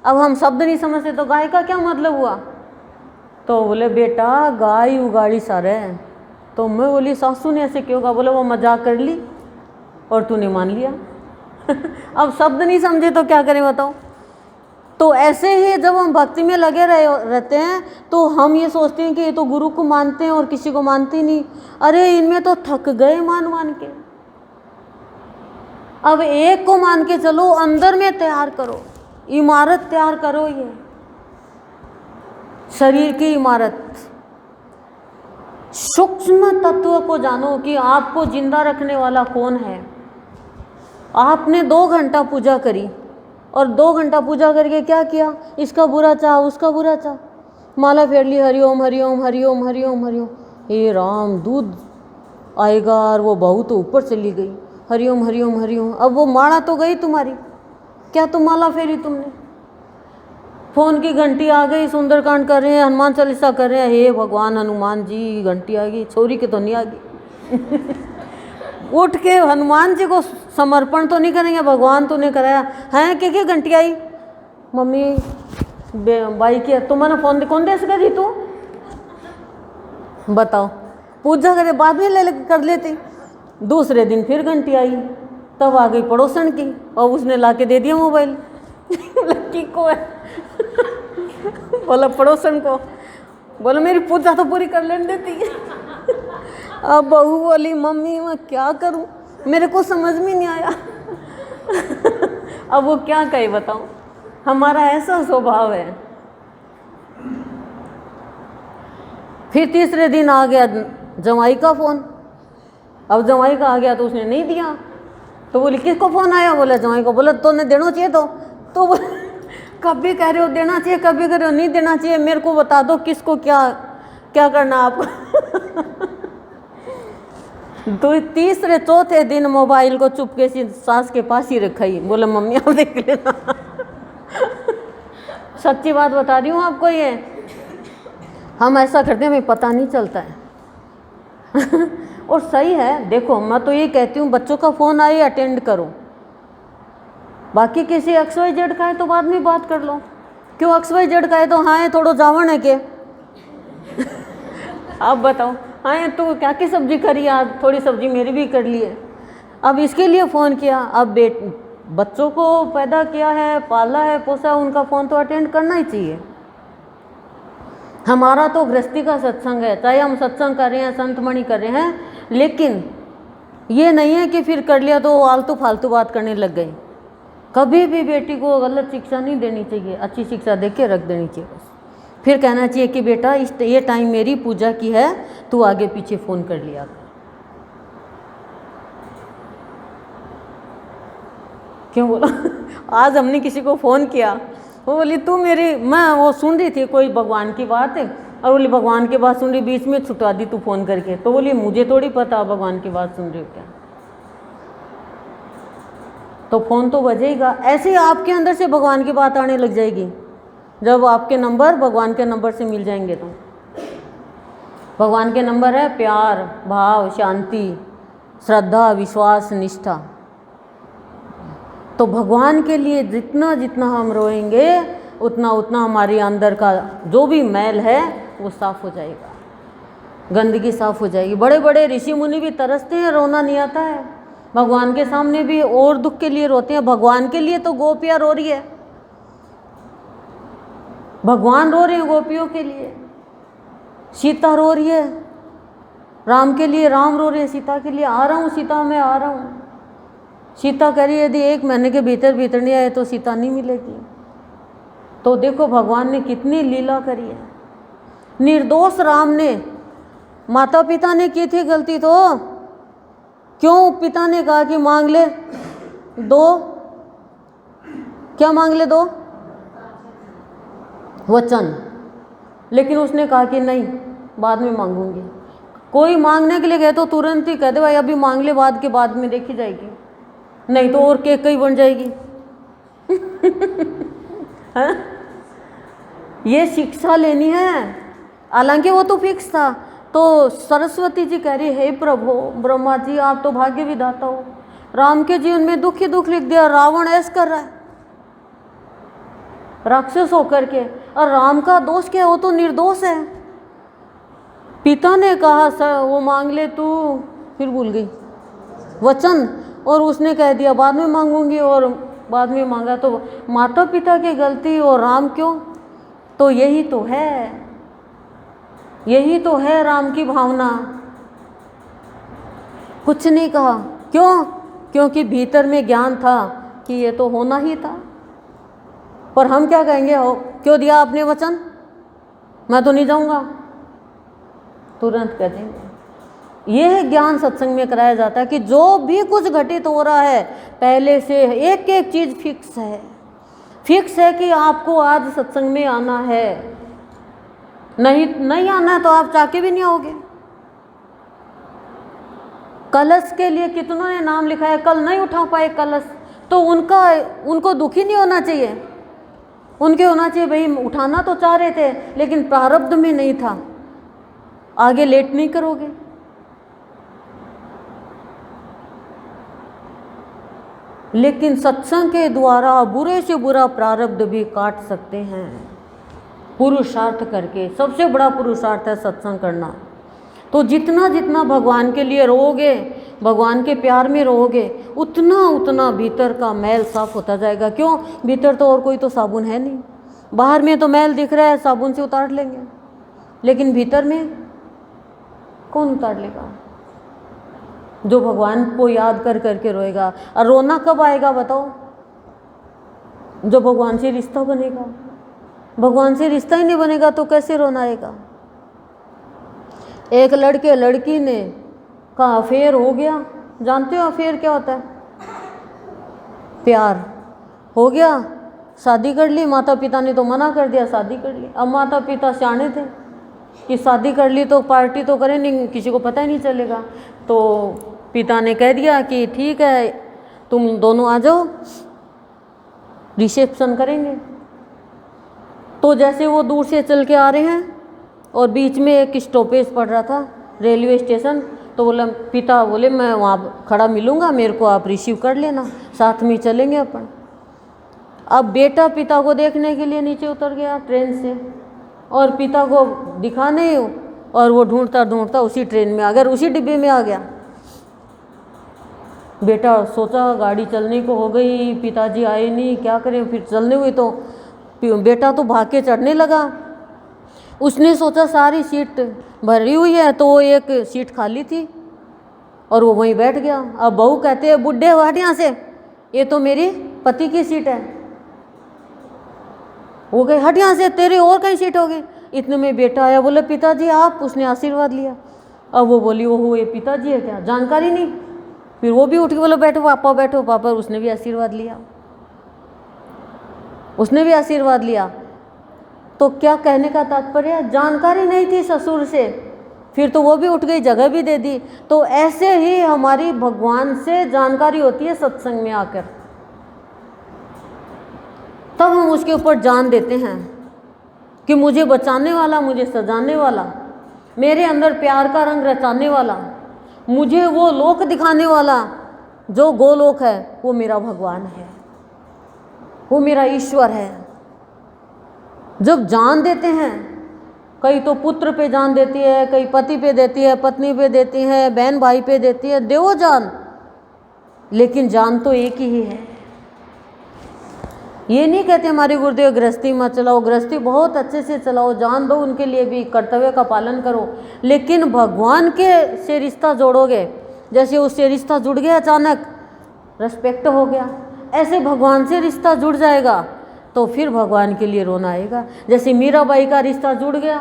अब हम शब्द नहीं समझते तो गाय का क्या मतलब हुआ। तो बोले बेटा गाय उगाड़ी सारे हैं। तो मैं बोली सासू ने ऐसे क्यों कहा, बोले वो मजाक कर ली और तूने मान लिया। अब शब्द नहीं समझे तो क्या करें बताओ। तो ऐसे ही जब हम भक्ति में लगे रहते हैं तो हम ये सोचते हैं कि ये तो गुरु को मानते हैं और किसी को मानते नहीं। अरे इनमें तो थक गए मान मान के। अब एक को मान के चलो, अंदर में तैयार करो, इमारत तैयार करो, ये शरीर की इमारत। सूक्ष्म तत्व को जानो कि आपको जिंदा रखने वाला कौन है। आपने 2 घंटा पूजा करी और 2 घंटा पूजा करके क्या किया, इसका बुरा चाह उसका बुरा चाह, माला फेर ली हरिओम हरिओम हरिओम हरिओम हरिओम, हे राम दूध आएगा और वो बहू तो ऊपर चली गई, हरिओम हरिओम हरिओम। अब वो माला तो गई तुम्हारी, क्या तुम माला फेरी तुमने। फोन की घंटी आ गई, सुंदरकांड कर रहे हैं, हनुमान चालीसा कर रहे हैं, हे भगवान हनुमान जी घंटी आ गई, छोरी की तो नहीं आ गई। उठ के हनुमान जी को समर्पण तो नहीं करेंगे, भगवान तूने कराया है क्या घंटी आई, मम्मी भाई की तुम्हारा फोन कौन दे सका जी तू बताओ। पूजा करे बाद में ले कर लेती। दूसरे दिन फिर घंटी आई, तब आ गई पड़ोसन की और उसने ला के दे दिया मोबाइल। लड़की को है। बोला पड़ोसन को, बोला मेरी पूजा तो पूरी कर लेने देती। अब बहू बोली मम्मी मैं क्या करूं, मेरे को समझ में नहीं आया। अब वो क्या कहे बताओ, हमारा ऐसा स्वभाव है। फिर तीसरे दिन आ गया जमाई का फोन। अब जमाई का आ गया तो उसने नहीं दिया, तो बोली किसको फोन आया, बोला जमाई को। बोला तो ने देना चाहिए तो कभी कह रहे हो देना चाहिए, कभी कह रहे हो नहीं देना चाहिए, मेरे को बता दो किसको क्या क्या करना आपको। तो तीसरे चौथे दिन मोबाइल को चुपके से सास के पास ही रखा ही, बोले मम्मी आप देख लेना। सच्ची बात बता रही हूँ आपको, ये हम ऐसा करते हैं, हमें पता नहीं चलता है। और सही है, देखो मैं तो ये कहती हूँ बच्चों का फ़ोन आए अटेंड करो, बाकी किसी XYZ का है तो बाद में बात कर लो। क्यों XYZ का है तो हाँ थोड़ो जावन है के। आप बताओ हाँ तो क्या की सब्जी करी आज, थोड़ी सब्जी मेरी भी कर ली है। अब इसके लिए फ़ोन किया, अब बच्चों को पैदा किया है, पाला है, पोसा है, उनका फ़ोन तो अटेंड करना ही चाहिए। हमारा तो गृहस्थी का सत्संग है, चाहे हम सत्संग कर रहे हैं, संतमणि कर रहे हैं, लेकिन ये नहीं है कि फिर कर लिया तो आलतू फालतू बात करने लग गए। कभी भी बेटी को गलत शिक्षा नहीं देनी चाहिए, अच्छी शिक्षा दे के रख देनी चाहिए। बस फिर कहना चाहिए कि बेटा ये टाइम मेरी पूजा की है, तू आगे पीछे फ़ोन कर लिया कर। क्यों बोला। आज हमने किसी को फ़ोन किया, वो बोली तू मेरी, मैं वो सुन रही थी कोई भगवान की बात है, और बोली भगवान की बात सुन रही, बीच में छुटा दी तू फ़ोन करके। तो बोली मुझे थोड़ी पता भगवान की बात सुन रही हो क्या, तो फ़ोन तो बजेगा। ऐसे ही आपके अंदर से भगवान की बात आने लग जाएगी, जब आपके नंबर भगवान के नंबर से मिल जाएंगे। तो भगवान के नंबर है प्यार, भाव, शांति, श्रद्धा, विश्वास, निष्ठा। तो भगवान के लिए जितना जितना हम रोएंगे उतना उतना हमारे अंदर का जो भी मैल है वो साफ हो जाएगा, गंदगी साफ हो जाएगी। बड़े बड़े ऋषि मुनि भी तरसते हैं, रोना नहीं आता है। भगवान के सामने भी और दुख के लिए रोते हैं। भगवान के लिए तो गोपियाँ रो रही है, भगवान रो रहे हैं गोपियों के लिए, सीता रो रही है राम के लिए, राम रो रहे हैं सीता के लिए, आ रहा हूँ सीता मैं आ रहा हूँ। सीता कह रही है यदि 1 महीने के भीतर भीतर नहीं आए तो सीता नहीं मिलेगी। तो देखो भगवान ने कितनी लीला करी है। निर्दोष राम ने, माता पिता ने की थी गलती तो क्यों पिता ने कहा कि मांग ले 2, क्या मांग ले 2 वचन, लेकिन उसने कहा कि नहीं बाद में मांगूंगी। कोई मांगने के लिए गए तो तुरंत ही कह दे भाई अभी मांग ले, बाद में देखी जाएगी, नहीं तो और केक कहीं बन जाएगी। ये शिक्षा लेनी है। हालांकि वो तो फिक्स था। तो सरस्वती जी कह रही, हे प्रभु ब्रह्मा जी, आप तो भाग्य विधाता हो, राम के जीवन में दुख ही दुख लिख दिया। रावण ऐसा कर रहा है राक्षस होकर के, और राम का दोष क्या है, वो तो निर्दोष है। पिता ने कहा सर वो मांग ले तू, फिर भूल गई वचन, और उसने कह दिया बाद में मांगूंगी, और बाद में मांगा। तो माता पिता की गलती और राम क्यों? तो यही तो है, यही तो है राम की भावना। कुछ नहीं कहा, क्यों? क्योंकि भीतर में ज्ञान था कि ये तो होना ही था। पर हम क्या कहेंगे, हो क्यों दिया आपने वचन, मैं तो नहीं जाऊंगा, तुरंत कह देंगे। यह ज्ञान सत्संग में कराया जाता है कि जो भी कुछ घटित हो रहा है पहले से एक एक चीज फिक्स है। फिक्स है कि आपको आज सत्संग में आना है, नहीं आना है तो आप चाहके भी नहीं आओगे। कलश के लिए कितनों ने नाम लिखा है, कल नहीं उठा पाए कलश, तो उनको दुखी नहीं होना चाहिए। उनके होना चाहिए भाई उठाना तो चाह रहे थे लेकिन प्रारब्ध में नहीं था, आगे लेट नहीं करोगे। लेकिन सत्संग के द्वारा बुरे से बुरा प्रारब्ध भी काट सकते हैं पुरुषार्थ करके। सबसे बड़ा पुरुषार्थ है सत्संग करना। तो जितना जितना भगवान के लिए रहोगे, भगवान के प्यार में रहोगे, उतना उतना भीतर का मैल साफ होता जाएगा। क्यों? भीतर तो और कोई तो साबुन है नहीं। बाहर में तो मैल दिख रहा है, साबुन से उतार लेंगे, लेकिन भीतर में कौन उतार लेगा? जो भगवान को याद कर करके रोएगा। और रोना कब आएगा बताओ? जो भगवान से रिश्ता बनेगा। भगवान से रिश्ता ही नहीं बनेगा तो कैसे रोना आएगा? एक लड़के लड़की ने का अफेयर हो गया। जानते हो अफेयर क्या होता है? प्यार हो गया, शादी कर ली। माता पिता ने तो मना कर दिया, शादी कर ली। अब माता पिता सियाने थे कि शादी कर ली तो पार्टी तो करें नहीं, किसी को पता ही नहीं चलेगा। तो पिता ने कह दिया कि ठीक है तुम दोनों आ जाओ, रिसेप्शन करेंगे। तो जैसे वो दूर से चल के आ रहे हैं और बीच में एक स्टॉपेज पड़ रहा था, रेलवे स्टेशन, तो बोला पिता बोले मैं वहाँ खड़ा मिलूँगा, मेरे को आप रिसीव कर लेना, साथ में चलेंगे अपन। अब बेटा पिता को देखने के लिए नीचे उतर गया ट्रेन से, और पिता को दिखा नहीं, और वो ढूंढता ढूंढता उसी ट्रेन में आ गया, उसी डिब्बे में आ गया। बेटा सोचा गाड़ी चलने को हो गई, पिताजी आए नहीं, क्या करें। फिर चलने हुई तो बेटा तो भाग के चढ़ने लगा। उसने सोचा सारी सीट भरी हुई है, तो वो एक सीट खाली थी और वो वहीं बैठ गया। अब बहू कहते हैं बुढ़े हट यहाँ से, ये तो मेरी पति की सीट है। वो कहे हट यहाँ से, तेरी और कहीं सीट होगी। इतने में बेटा आया, बोले पिताजी आप। उसने आशीर्वाद लिया। अब वो बोली ओहो ये पिताजी है क्या, जानकारी नहीं। फिर वो भी उठ के बोले बैठो पापा बैठो पापा। उसने भी आशीर्वाद लिया, उसने भी आशीर्वाद लिया। तो क्या कहने का तात्पर्य, जानकारी नहीं थी ससुर से, फिर तो वो भी उठ गई, जगह भी दे दी। तो ऐसे ही हमारी भगवान से जानकारी होती है सत्संग में आकर, तब हम उसके ऊपर जान देते हैं कि मुझे बचाने वाला, मुझे सजाने वाला, मेरे अंदर प्यार का रंग रचाने वाला, मुझे वो लोक दिखाने वाला जो गोलोक है, वो मेरा भगवान है, वो मेरा ईश्वर है। जब जान देते हैं, कई तो पुत्र पे जान देती है, कई पति पे देती है, पत्नी पे देती है, बहन भाई पे देती है, देवो जान, लेकिन जान तो एक ही है। ये नहीं कहते हमारे गुरुदेव गृहस्थी मत चलाओ, गृहस्थी बहुत अच्छे से चलाओ, जान दो उनके लिए भी, कर्तव्य का पालन करो, लेकिन भगवान के से रिश्ता जोड़ोगे। जैसे उससे रिश्ता जुड़ गया, अचानक रेस्पेक्ट हो गया, ऐसे भगवान से रिश्ता जुड़ जाएगा तो फिर भगवान के लिए रोना आएगा। जैसे मीराबाई का रिश्ता जुड़ गया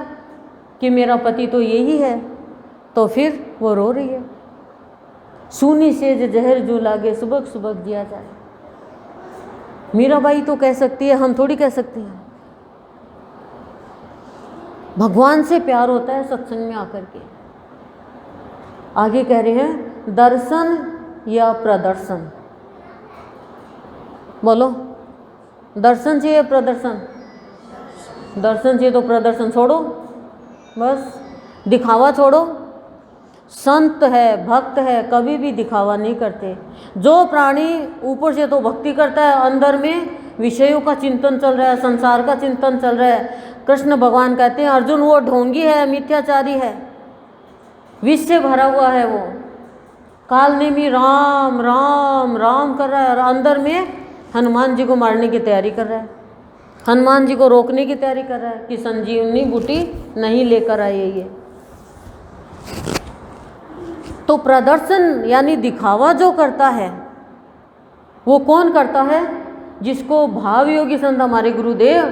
कि मेरा पति तो यही है, तो फिर वो रो रही है। सूनी से जहर जो लागे सुबह सुबह दिया जाए, मीराबाई तो कह सकती है, हम थोड़ी कह सकते हैं। भगवान से प्यार होता है सत्संग में आकर के। आगे कह रहे हैं दर्शन या प्रदर्शन, बोलो दर्शन चाहिए प्रदर्शन? दर्शन चाहिए तो प्रदर्शन छोड़ो, बस दिखावा छोड़ो। संत है, भक्त है, कभी भी दिखावा नहीं करते। जो प्राणी ऊपर से तो भक्ति करता है, अंदर में विषयों का चिंतन चल रहा है, संसार का चिंतन चल रहा है। कृष्ण भगवान कहते हैं अर्जुन वो ढोंगी है, मिथ्याचारी है, विष से भरा हुआ है, वो कालनेमी राम राम राम कर रहा है और अंदर में हनुमान जी को मारने की तैयारी कर रहा है, हनुमान जी को रोकने की तैयारी कर रहा है कि संजीवनी बूटी नहीं लेकर आइए ये। तो प्रदर्शन यानी दिखावा जो करता है वो कौन करता है? जिसको भाव योगी संत हमारे गुरुदेव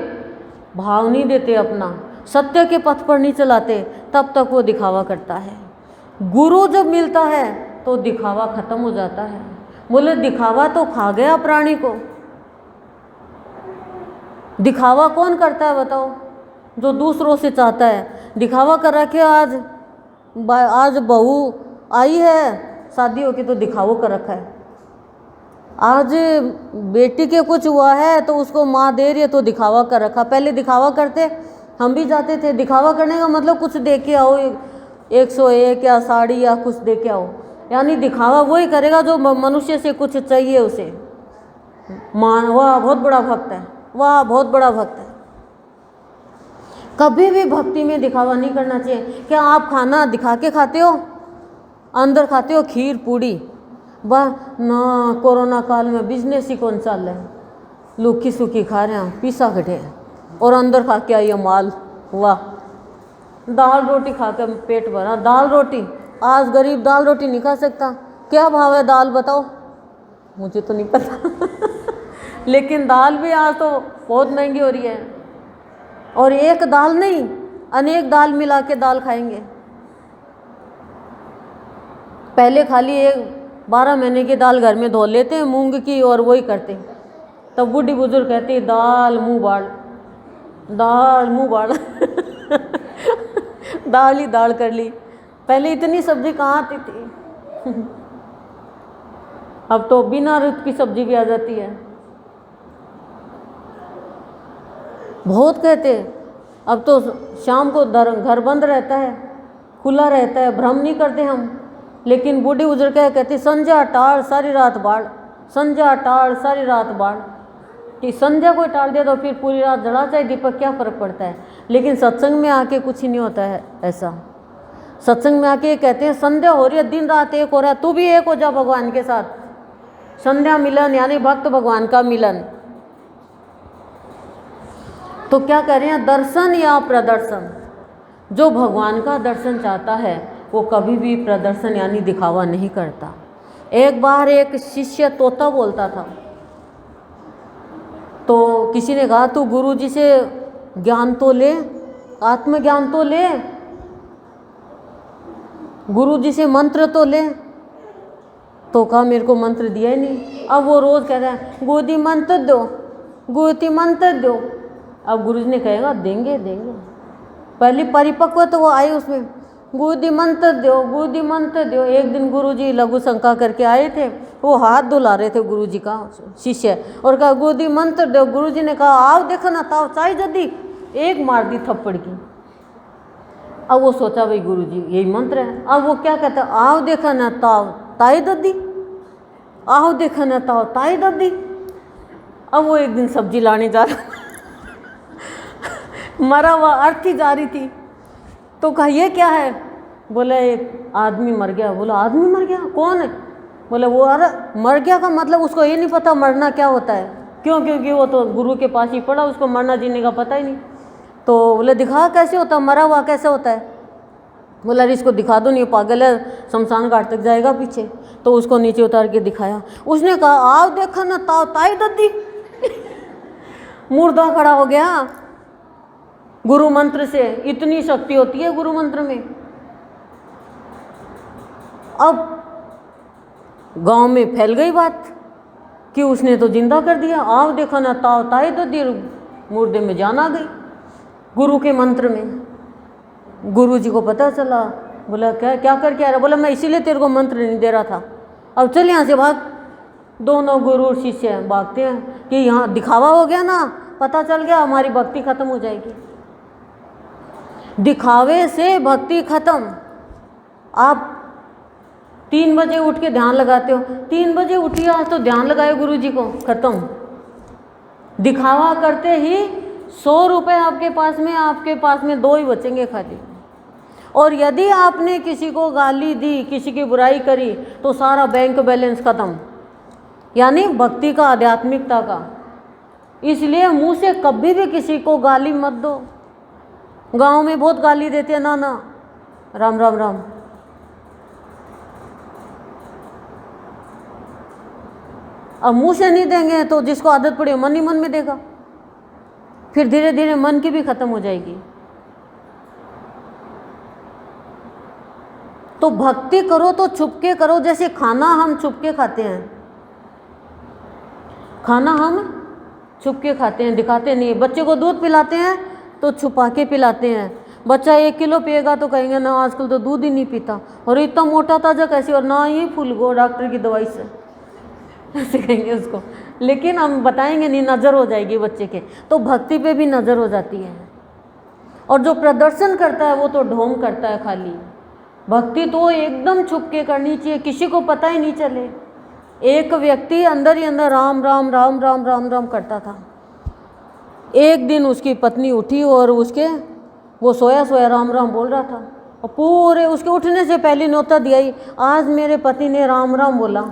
भाव नहीं देते, अपना सत्य के पथ पर नहीं चलाते, तब तक वो दिखावा करता है। गुरु जब मिलता है तो दिखावा खत्म हो जाता है। बोले दिखावा तो खा गया प्राणी को। दिखावा कौन करता है बताओ? जो दूसरों से चाहता है। दिखावा कर रखे आज बहू आई है शादी होके तो दिखावा कर रखा है, आज बेटी के कुछ हुआ है तो उसको माँ दे रही है तो दिखावा कर रखा। पहले दिखावा करते, हम भी जाते थे। दिखावा करने का मतलब कुछ दे के आओ, 101 या साड़ी या कुछ दे के आओ, यानी दिखावा वही करेगा जो मनुष्य से कुछ चाहिए उसे। मान वाह बहुत बड़ा भक्त है, वाह बहुत बड़ा भक्त है। कभी भी भक्ति में दिखावा नहीं करना चाहिए। क्या आप खाना दिखा के खाते हो? अंदर खाते हो खीर पूड़ी, वाह ना कोरोना काल में बिजनेस ही कौन चल रहा है, लूखी सूखी खा रहे हैं, पीसा कटे और अंदर खा के आइए माल, वाह। दाल रोटी खा के पेट भरा, दाल रोटी, आज गरीब दाल रोटी नहीं खा सकता। क्या भाव है दाल बताओ? मुझे तो नहीं पता लेकिन दाल भी आज तो बहुत महंगी हो रही है, और एक दाल नहीं अनेक दाल मिला के दाल खाएंगे। पहले खाली एक 12 महीने की दाल घर में धो लेते हैं मूंग की और वही करते, तब बूढ़ी बुजुर्ग कहती दाल मुँह बाढ़, दाल मुँह बाढ़ दाल ही दाल कर ली। पहले इतनी सब्जी कहाँ आती थी अब तो बिना रुत की सब्जी भी आ जाती है। बहुत कहते अब तो शाम को घर बंद रहता है, खुला रहता है, भ्रम नहीं करते हम। लेकिन बूढ़ी बुजुर्ग कहती संध्या टाल सारी रात बाढ़, संध्या टाल सारी रात बाढ़। कि संध्या को टाल दिया तो फिर पूरी रात जला चाहे दीपक, क्या फ़र्क पड़ता है। लेकिन सत्संग में आके कुछ ही नहीं होता है ऐसा। सत्संग में आके कहते हैं संध्या हो रही है, दिन रात एक हो रहा है, तू भी एक हो जा भगवान के साथ। संध्या मिलन यानी भक्त भगवान का मिलन। तो क्या कह रहे हैं? दर्शन या प्रदर्शन। जो भगवान का दर्शन चाहता है वो कभी भी प्रदर्शन यानी दिखावा नहीं करता। एक बार एक शिष्य तोता बोलता था, तो किसी ने कहा तू गुरु जी से ज्ञान तो ले, आत्मज्ञान तो ले, गुरु जी से मंत्र तो ले। तो कहा मेरे को मंत्र दिया ही नहीं। अब वो रोज़ कहता है गोदी मंत्र दो, गोदी मंत्र दो। अब गुरु जी ने कहेगा देंगे देंगे। पहली परिपक्व तो वो आई उसमें, गुरुदी मंत्र दो, गुरुदी मंत्र दो। एक दिन गुरुजी लघु शंका करके आए थे, वो हाथ धुला रहे थे गुरुजी का शिष्य, और कहा गुरुदी मंत्र दो। गुरुजी ने कहा आओ देखो ना ताव चाय जल्दी, एक मार दी थप्पड़ की। अब वो सोचा भाई गुरुजी यही मंत्र है। अब वो क्या कहता है आओ देखा ना ताव ताई दद्दी, आओ देखा ना ताव ताई दद्दी। अब वो एक दिन सब्जी लाने जा रहा मरा हुआ अर्थी जा रही थी, तो कहा ये क्या है? बोले एक आदमी मर गया। बोला आदमी मर गया? कौन है? बोले वो। अरे मर गया का मतलब उसको ये नहीं पता मरना क्या होता है। क्यों? क्योंकि वो तो गुरु के पास ही पड़ा, उसको मरना जीने का पता ही नहीं। तो बोले दिखा कैसे होता, मरा हुआ कैसे होता है? बोला अरे इसको दिखा दो, नहीं पागल है, शमशान घाट तक जाएगा पीछे। तो उसको नीचे उतार के दिखाया। उसने कहा आओ देखा ना ताव ताई दद्दी मुर्दा खड़ा हो गया। गुरु मंत्र से इतनी शक्ति होती है गुरु मंत्र में। अब गांव में फैल गई बात कि उसने तो जिंदा कर दिया। आओ देखो ना ताव ताई दद्दी, मुर्दे में जान आ गई गुरु के मंत्र में। गुरु जी को पता चला। बोला क्या क्या करके आ रहा? बोला मैं इसीलिए तेरे को मंत्र नहीं दे रहा था, अब चल यहाँ से भाग। दोनों गुरु और शिष्य भागते हैं कि यहाँ दिखावा हो गया ना, पता चल गया हमारी भक्ति खत्म हो जाएगी। दिखावे से भक्ति खत्म। आप 3 बजे उठ के ध्यान लगाते हो, 3 बजे उठिए आज तो ध्यान लगाए गुरु जी को, खत्म। दिखावा करते ही 100 रुपये आपके पास में 2 ही बचेंगे खाली। और यदि आपने किसी को गाली दी, किसी की बुराई करी, तो सारा बैंक बैलेंस खत्म, यानी भक्ति का, आध्यात्मिकता का। इसलिए मुंह से कभी भी किसी को गाली मत दो। गांव में बहुत गाली देते हैं, ना ना, राम राम राम। अब मुंह से नहीं देंगे तो जिसको आदत पड़ी मन ही मन में देगा, फिर धीरे धीरे मन की भी खत्म हो जाएगी। तो भक्ति करो तो छुपके करो। जैसे खाना हम छुपके खाते हैं, खाना हम छुपके खाते हैं, दिखाते नहीं। बच्चे को दूध पिलाते हैं तो छुपा के पिलाते हैं। बच्चा 1 किलो पिएगा तो कहेंगे ना आजकल तो दूध ही नहीं पीता, और इतना मोटा ताजा कैसे, और ना ही फूल गो डॉक्टर की दवाई से, ऐसे कहेंगे उसको। लेकिन हम बताएंगे नहीं, नज़र हो जाएगी बच्चे के। तो भक्ति पे भी नज़र हो जाती है। और जो प्रदर्शन करता है वो तो ढोंग करता है खाली। भक्ति तो एकदम छुप के करनी चाहिए, किसी को पता ही नहीं चले। एक व्यक्ति अंदर ही अंदर राम राम राम राम राम राम करता था। एक दिन उसकी पत्नी उठी और वो सोया सोया राम राम बोल रहा था, और पूरे उसके उठने से पहले न्योता दिया ही, आज मेरे पति ने राम राम बोला,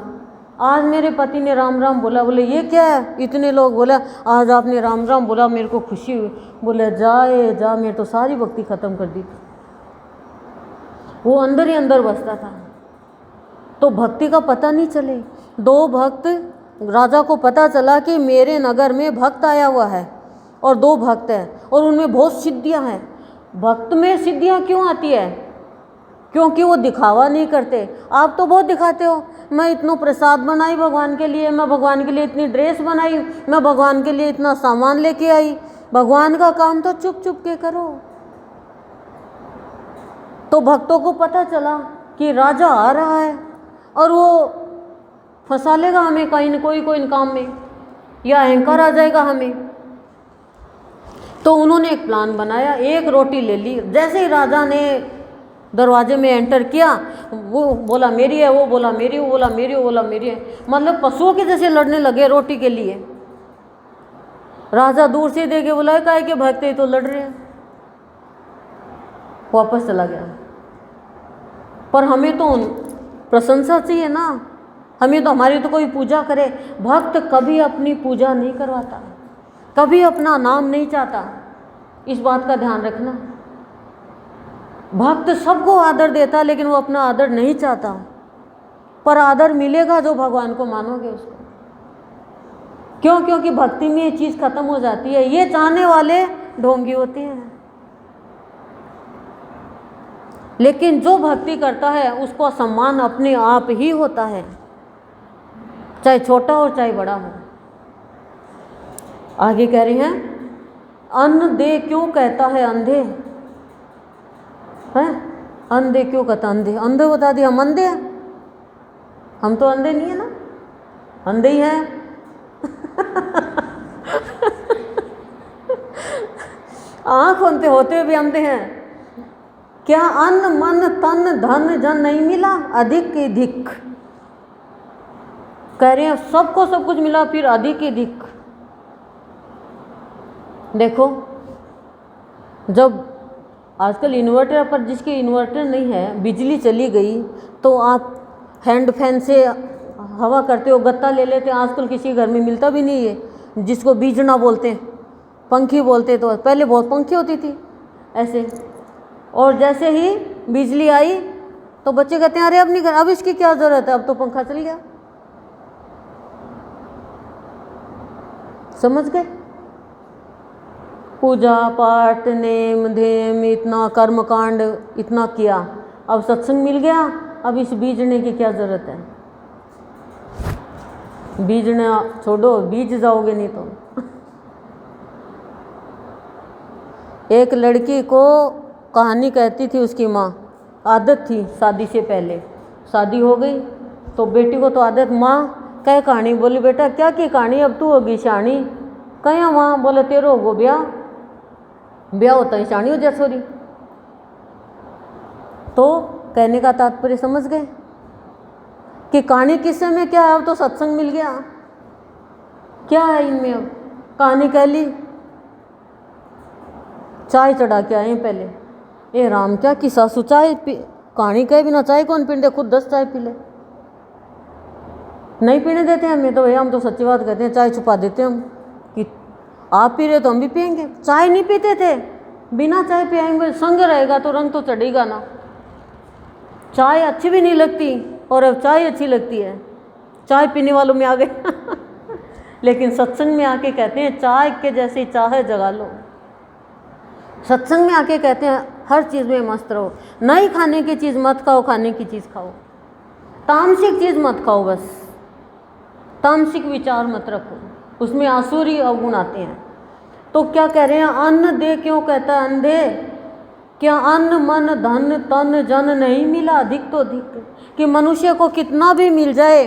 आज मेरे पति ने राम राम बोला। बोले ये क्या है? इतने लोग बोला आज आपने राम राम बोला, मेरे को खुशी हुई। बोले जाए जा, मेरे तो सारी भक्ति खत्म कर दी। वो अंदर ही अंदर बसता था। तो भक्ति का पता नहीं चले। 2 भक्त, राजा को पता चला कि मेरे नगर में भक्त आया हुआ है और 2 भक्त हैं और उनमें बहुत सिद्धियां हैं। भक्त में सिद्धियां क्यों आती है? क्योंकि वो दिखावा नहीं करते। आप तो बहुत दिखाते हो, मैं इतना प्रसाद बनाई भगवान के लिए, मैं भगवान के लिए इतनी ड्रेस बनाई, मैं भगवान के लिए इतना सामान लेके आई। भगवान का काम तो चुप चुप के करो। तो भक्तों को पता चला कि राजा आ रहा है और वो फंसा लेगा हमें कहीं न कोई काम में, या अहंकार आ जाएगा हमें। तो उन्होंने एक प्लान बनाया, 1 रोटी ले ली। जैसे ही राजा ने दरवाजे में एंटर किया, वो बोला मेरी है, वो बोला मेरी, वो बोला मेरी, वो बोला मेरी है। मतलब पशुओं के जैसे लड़ने लगे रोटी के लिए। राजा दूर से देखे बोला काहे के भक्त तो लड़ रहे हैं, वापस चला गया। पर हमें तो प्रशंसा चाहिए ना, हमें तो, हमारी तो कोई पूजा करे। भक्त कभी अपनी पूजा नहीं करवाता, कभी अपना नाम नहीं चाहता, इस बात का ध्यान रखना। भक्त सबको आदर देता, लेकिन वो अपना आदर नहीं चाहता। पर आदर मिलेगा जो भगवान को मानोगे उसको। क्यों? क्योंकि भक्ति में ये चीज़ खत्म हो जाती है। ये चाहने वाले ढोंगी होते हैं। लेकिन जो भक्ति करता है उसको सम्मान अपने आप ही होता है, चाहे छोटा हो चाहे बड़ा हो। आगे कह रही हैं, अन्न दे क्यों कहता है अंधे, हैं? अंधे क्यों कहता अंधे? अंधे बता दिया, हम अंधे हैं? हम तो अंधे नहीं है ना, अंधे ही हैं। आँख होते भी अंधे हैं। क्या अन्न मन तन धन जन नहीं मिला, अधिक की धिक। कह रहे हैं सबको सब कुछ मिला, फिर अधिक की धिक। देखो, जब आजकल इन्वर्टर पर, जिसके इन्वर्टर नहीं है, बिजली चली गई तो आप हैंड फैन से हवा करते हो, गत्ता ले लेते हैं। आजकल किसी घर में मिलता भी नहीं है, जिसको बीजना बोलते हैं, पंखी बोलते। तो पहले बहुत पंखी होती थी ऐसे, और जैसे ही बिजली आई तो बच्चे कहते हैं अरे अब नहीं, अब इसकी क्या ज़रूरत है, अब तो पंखा चल गया। समझ गए? पूजा पाठ नेम धेम इतना कर्मकांड इतना किया, अब सत्संग मिल गया, अब इस बीजने की क्या ज़रूरत है? बीजना छोड़ो, बीज जाओगे नहीं तो। एक लड़की को कहानी कहती थी उसकी माँ, आदत थी शादी से पहले। शादी हो गई तो बेटी को तो आदत, माँ कह कहानी। बोली बेटा क्या की कहानी, अब तू होगी शानी। कहीं माँ? बोले तेरो होगो ब्याह, ब्याह होता है शानी हो जा छोरी। तो कहने का तात्पर्य समझ गए कि कहानी किस्से में क्या है। अब तो सत्संग मिल गया, क्या है इनमें। अब कहानी कह ली, चाय चढ़ा के आए पहले। ए राम, क्या कि सासू चाय कहानी कहे बिना चाय कौन पीने दे, खुद 10 चाय पी ले। नहीं पीने देते हैं हमें तो भैया, हम तो सच्ची बात कहते हैं, चाय छुपा देते हैं हम कि आप पी रहे तो हम भी पियेंगे। चाय नहीं पीते थे, बिना चाय पियाएंगे, संग रहेगा तो रंग तो चढ़ेगा ना। चाय अच्छी भी नहीं लगती और अब चाय अच्छी लगती है, चाय पीने वालों में आ गए लेकिन सत्संग में आके कहते हैं चाय के जैसी चाहे जगा लो। सत्संग में आके कहते हैं हर चीज़ में मस्त रहो, नहीं खाने की चीज़ मत खाओ, खाने की चीज़ खाओ, तामसिक चीज़ मत खाओ, बस तामसिक विचार मत रखो, उसमें आसुरी अवगुण आते हैं। तो क्या कह रहे हैं, अन्न दे क्यों कहता है अंधे, क्या अन्न मन धन तन जन नहीं मिला अधिक तो अधिक। कि मनुष्य को कितना भी मिल जाए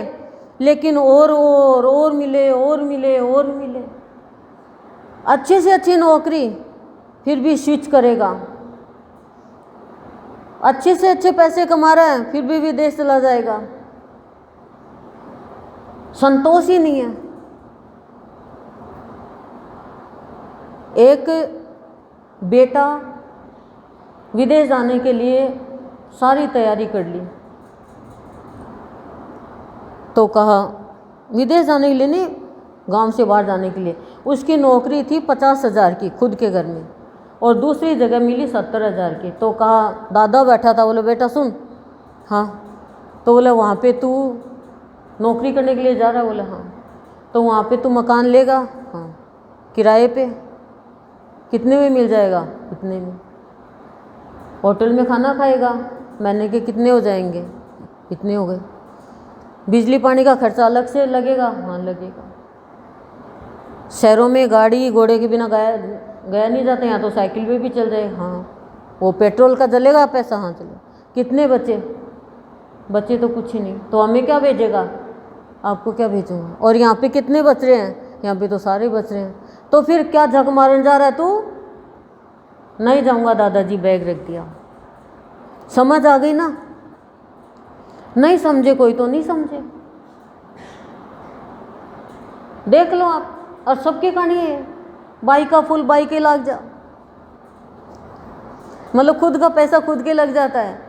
लेकिन और मिले, और मिले, और मिले। अच्छी से अच्छी नौकरी फिर भी स्विच करेगा, अच्छे से अच्छे पैसे कमा रहा है फिर भी विदेश चला जाएगा, संतोष ही नहीं है। एक बेटा विदेश जाने के लिए सारी तैयारी कर ली, तो कहा विदेश जाने के लिए नहीं, गांव से बाहर जाने के लिए। उसकी नौकरी थी 50,000 की खुद के घर में, और दूसरी जगह मिली 70,000 की। तो कहा, दादा बैठा था, बोले बेटा सुन, हाँ। तो बोले वहाँ पे तू नौकरी करने के लिए जा रहा है, बोले हाँ। तो वहाँ पे तू मकान लेगा, हाँ। किराए पे कितने में मिल जाएगा, इतने में। होटल में खाना खाएगा, महीने के कितने हो जाएंगे, इतने हो गए। बिजली पानी का खर्चा अलग से लगेगा, हाँ लगेगा। शहरों में गाड़ी घोड़े के बिना गया नहीं जाता, यहाँ तो साइकिल पे भी चल जाए, हाँ। वो पेट्रोल का जलेगा पैसा, हाँ चले। कितने बच्चे तो कुछ ही नहीं, तो हमें क्या भेजेगा, आपको क्या भेजूंगा। और यहाँ पे कितने बच रहे हैं, यहाँ पे तो सारे बच रहे हैं। तो फिर क्या झक मारने जा रहा है तू, नहीं जाऊंगा दादाजी, बैग रख दिया। समझ आ गई ना, नहीं समझे कोई तो नहीं समझे, देख लो आप। और सबकी कहानी है, बाई का फूल बाई के लग जा, मतलब खुद का पैसा खुद के लग जाता है।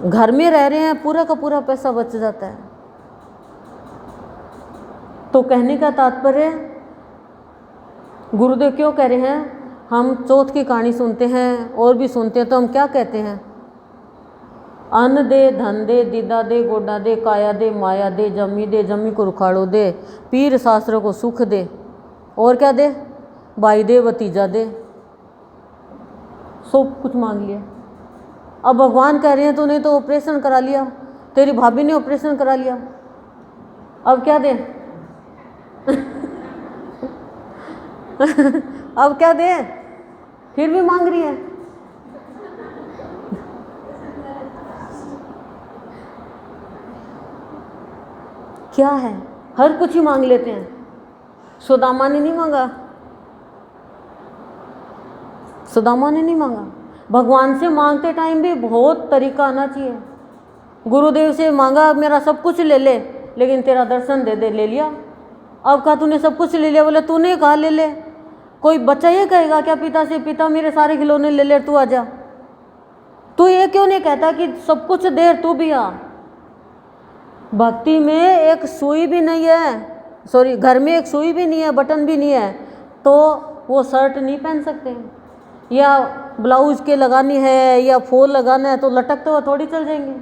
घर में रह रहे हैं, पूरा का पूरा पैसा बच जाता है। तो कहने का तात्पर्य, गुरुदेव क्यों कह रहे हैं, हम चौथ की कहानी सुनते हैं और भी सुनते हैं, तो हम क्या कहते हैं, अन्न दे धन दे दीदा दे गोडा दे काया दे माया दे जमी को रुखाड़ो दे, पीर शास्त्र को सुख दे, और क्या दे, भाई दे भतीजा दे, सब कुछ मांग लिया। अब भगवान कह रहे हैं तूने तो ऑपरेशन करा लिया, तेरी भाभी ने ऑपरेशन करा लिया, अब क्या दे अब क्या दे, फिर भी मांग रही है। क्या है, हर कुछ ही मांग लेते हैं। सुदामा ने नहीं मांगा, सुदामा ने नहीं मांगा। भगवान से मांगते टाइम भी बहुत तरीका आना चाहिए। गुरुदेव से मांगा, मेरा सब कुछ ले ले लेकिन तेरा दर्शन दे दे, ले लिया। अब कहा तूने सब कुछ ले लिया, बोले तूने कहा ले ले। कोई बच्चा ये कहेगा क्या पिता से, पिता मेरे सारे खिलौने ले ले, तू आजा। तू ये क्यों नहीं कहता कि सब कुछ दे, तू भी आ। भक्ति में एक सुई भी नहीं है, सॉरी, घर में एक सुई भी नहीं है, बटन भी नहीं है, तो वो शर्ट नहीं पहन सकते, या ब्लाउज के लगानी है या फॉल लगाना है तो लटकते हुए थोड़ी चल जाएंगे।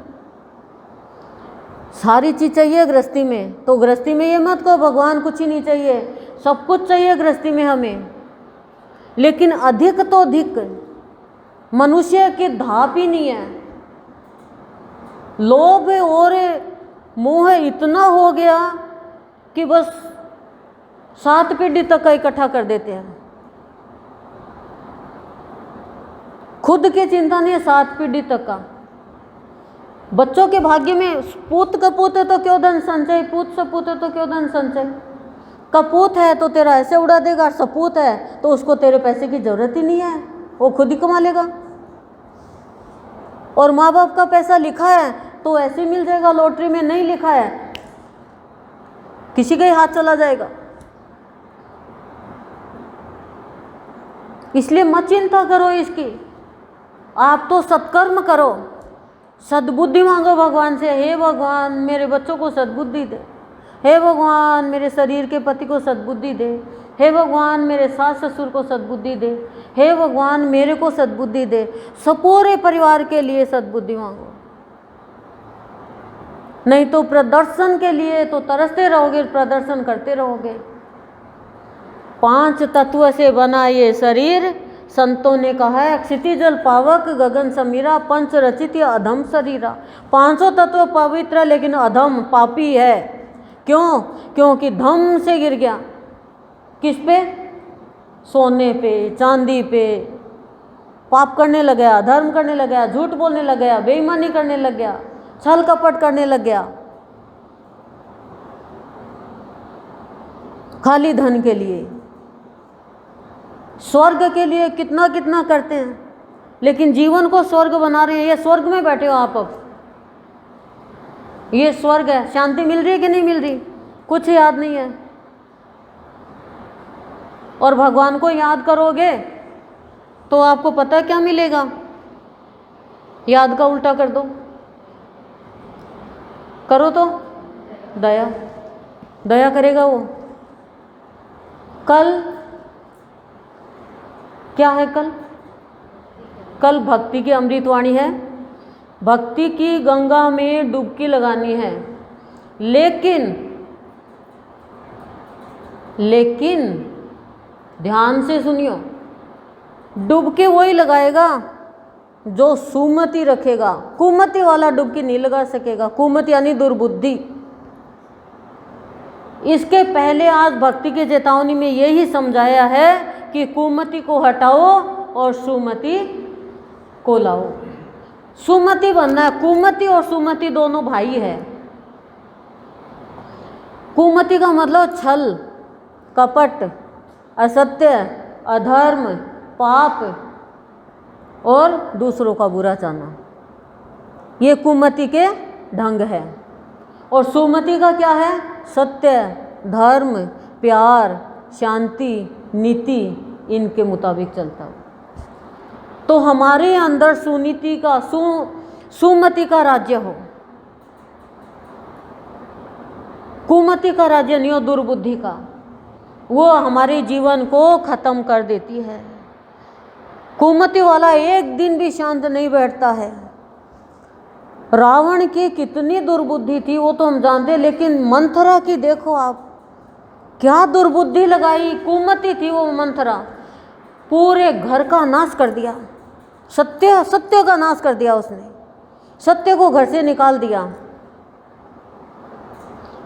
सारी चीज़ चाहिए गृहस्थी में। तो गृहस्थी में ये मत कहो भगवान कुछ ही नहीं चाहिए, सब कुछ चाहिए गृहस्थी में हमें। लेकिन अधिक तो अधिक मनुष्य की धाप ही नहीं है। लोभ और मोह इतना हो गया कि बस 7 पीढ़ी तक का इकट्ठा कर देते हैं। खुद की चिंता नहीं है, 7 पीढ़ी तक का। बच्चों के भाग्य में पूत कपूत है तो क्यों धन संचय, पूत सपूत है तो क्यों धन संचय। कपूत है तो तेरा ऐसे उड़ा देगा, सपूत है तो उसको तेरे पैसे की जरूरत ही नहीं है, वो खुद ही कमा लेगा। और माँ बाप का पैसा लिखा है तो ऐसे मिल जाएगा, लॉटरी में नहीं लिखा है किसी का ही हाथ चला जाएगा। इसलिए मत चिंता करो इसकी, आप तो सत्कर्म करो, सद्बुद्धि मांगो भगवान से। हे भगवान मेरे बच्चों को सद्बुद्धि दे, हे भगवान मेरे शरीर के पति को सद्बुद्धि दे, हे भगवान मेरे सास ससुर को सद्बुद्धि दे, हे भगवान मेरे को सद्बुद्धि दे। सब पूरे परिवार के लिए सद्बुद्धि मांगो, नहीं तो प्रदर्शन के लिए तो तरसते रहोगे, प्रदर्शन करते रहोगे। 5 तत्व से बना ये शरीर, संतों ने कहा है क्षिति जल पावक गगन समीरा, पंच रचित अधम शरीरा। 500 तत्व पवित्र लेकिन अधम पापी है। क्यों? क्योंकि धम से गिर गया। किस पे? सोने पे, चांदी पे पाप करने लग गया, धर्म करने लग गया, झूठ बोलने लग गया, बेईमानी करने लग गया, छल कपट करने लग गया, खाली धन के लिए। स्वर्ग के लिए कितना कितना करते हैं, लेकिन जीवन को स्वर्ग बना रहे हैं। ये स्वर्ग में बैठे हो आप, अब ये स्वर्ग है। शांति मिल रही है कि नहीं मिल रही? कुछ याद नहीं है। और भगवान को याद करोगे तो आपको पता है क्या मिलेगा? याद का उल्टा कर दो, करो तो दया, दया करेगा वो। कल क्या है? कल भक्ति की अमृतवाणी है। भक्ति की गंगा में डुबकी लगानी है, लेकिन ध्यान से सुनियो, डुबकी वही लगाएगा जो सुमति रखेगा। कुमति वाला डुबकी नहीं लगा सकेगा। कुमति यानी दुर्बुद्धि। इसके पहले आज भक्ति की चेतावनी में यही समझाया है कि कुमति को हटाओ और सुमति को लाओ। सुमति बनना है। कुमति और सुमति दोनों भाई है। कुमति का मतलब छल, कपट, असत्य, अधर्म, पाप और दूसरों का बुरा चाहना, ये कुमति के ढंग है। और सुमति का क्या है? सत्य, धर्म, प्यार, शांति, नीति, इनके मुताबिक चलता हो। तो हमारे अंदर सुनीति का, सुमति का राज्य हो, कुमति का राज्य नहीं हो, दुर्बुद्धि का। वो हमारे जीवन को खत्म कर देती है। कुमति वाला एक दिन भी शांत नहीं बैठता है। रावण की कितनी दुर्बुद्धि थी वो तो हम जानते, लेकिन मंथरा की देखो आप, क्या दुर्बुद्धि लगाई। कुमति थी वो मंथरा, पूरे घर का नाश कर दिया। सत्य का नाश कर दिया उसने, सत्य को घर से निकाल दिया।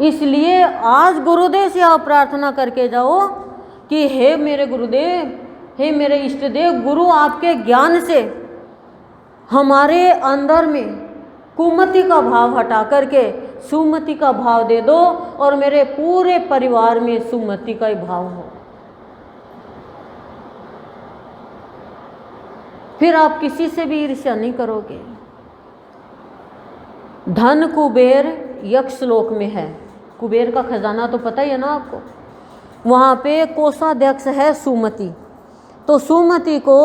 इसलिए आज गुरुदेव से आप प्रार्थना करके जाओ कि हे मेरे गुरुदेव, हे मेरे इष्ट देव, गुरु आपके ज्ञान से हमारे अंदर में कुमति का भाव हटा करके सुमति का भाव दे दो और मेरे पूरे परिवार में सुमति का ही भाव हो। फिर आप किसी से भी ईर्ष्या नहीं करोगे। धन कुबेर यक्ष लोक में है। कुबेर का खजाना तो पता ही है ना आपको। वहाँ पे कोषाध्यक्ष है सुमति। तो सुमति को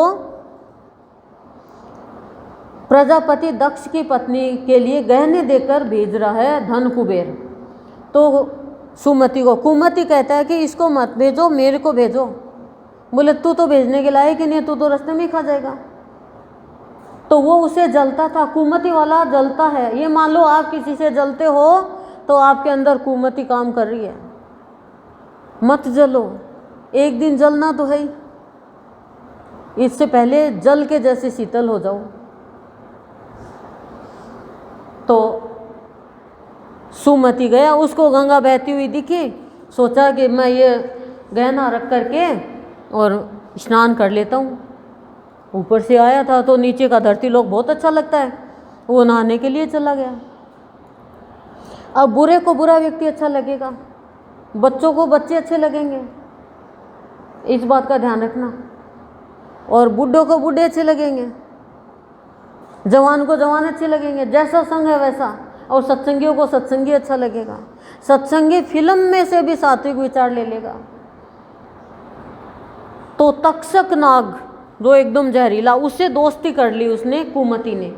प्रजापति दक्ष की पत्नी के लिए गहने देकर भेज रहा है धन कुबेर। तो सुमति को कुमति कहता है कि इसको मत भेजो, मेरे को भेजो। बोले तू तो भेजने के लायक ही नहीं, तू तो रास्ते में ही खा जाएगा। तो वो उसे जलता था, कुमति वाला जलता है। ये मान लो आप किसी से जलते हो तो आपके अंदर कुमति काम कर रही है। मत जलो, एक दिन जलना तो है ही। इससे पहले जल के जैसे शीतल हो जाओ। तो सुमति गया, उसको गंगा बहती हुई दिखी, सोचा कि मैं ये गहना रख करके और स्नान कर लेता हूँ। ऊपर से आया था तो नीचे का धरती लोक बहुत अच्छा लगता है, वो नहाने के लिए चला गया। अब बुरे को बुरा व्यक्ति अच्छा लगेगा, बच्चों को बच्चे अच्छे लगेंगे, इस बात का ध्यान रखना। और बूढ़ों को बूढ़े अच्छे लगेंगे, जवान को जवान अच्छे लगेंगे, जैसा संग है वैसा। और सत्संगियों को सत्संगी अच्छा लगेगा। सत्संगी फिल्म में से भी सात्विक विचार ले लेगा। तो तक्षक नाग जो एकदम जहरीला, उससे दोस्ती कर ली उसने, कुमति ने।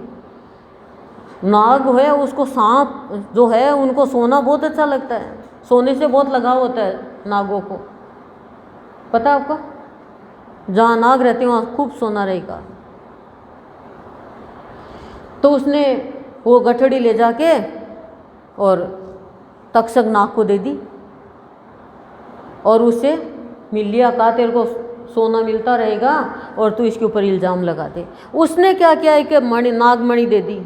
नाग है उसको, सांप जो है उनको सोना बहुत अच्छा लगता है, सोने से बहुत लगाव होता है नागों को, पता है आपको? जहाँ नाग रहते हैं वहाँ खूब सोना रहेगा। तो उसने वो गठड़ी ले जाके और तक्षक नाग को दे दी और उसे मिल लिया, कहा तेरे को सोना मिलता रहेगा और तू इसके ऊपर इल्ज़ाम लगा दे। उसने क्या किया कि मणि, नागमणि दे दी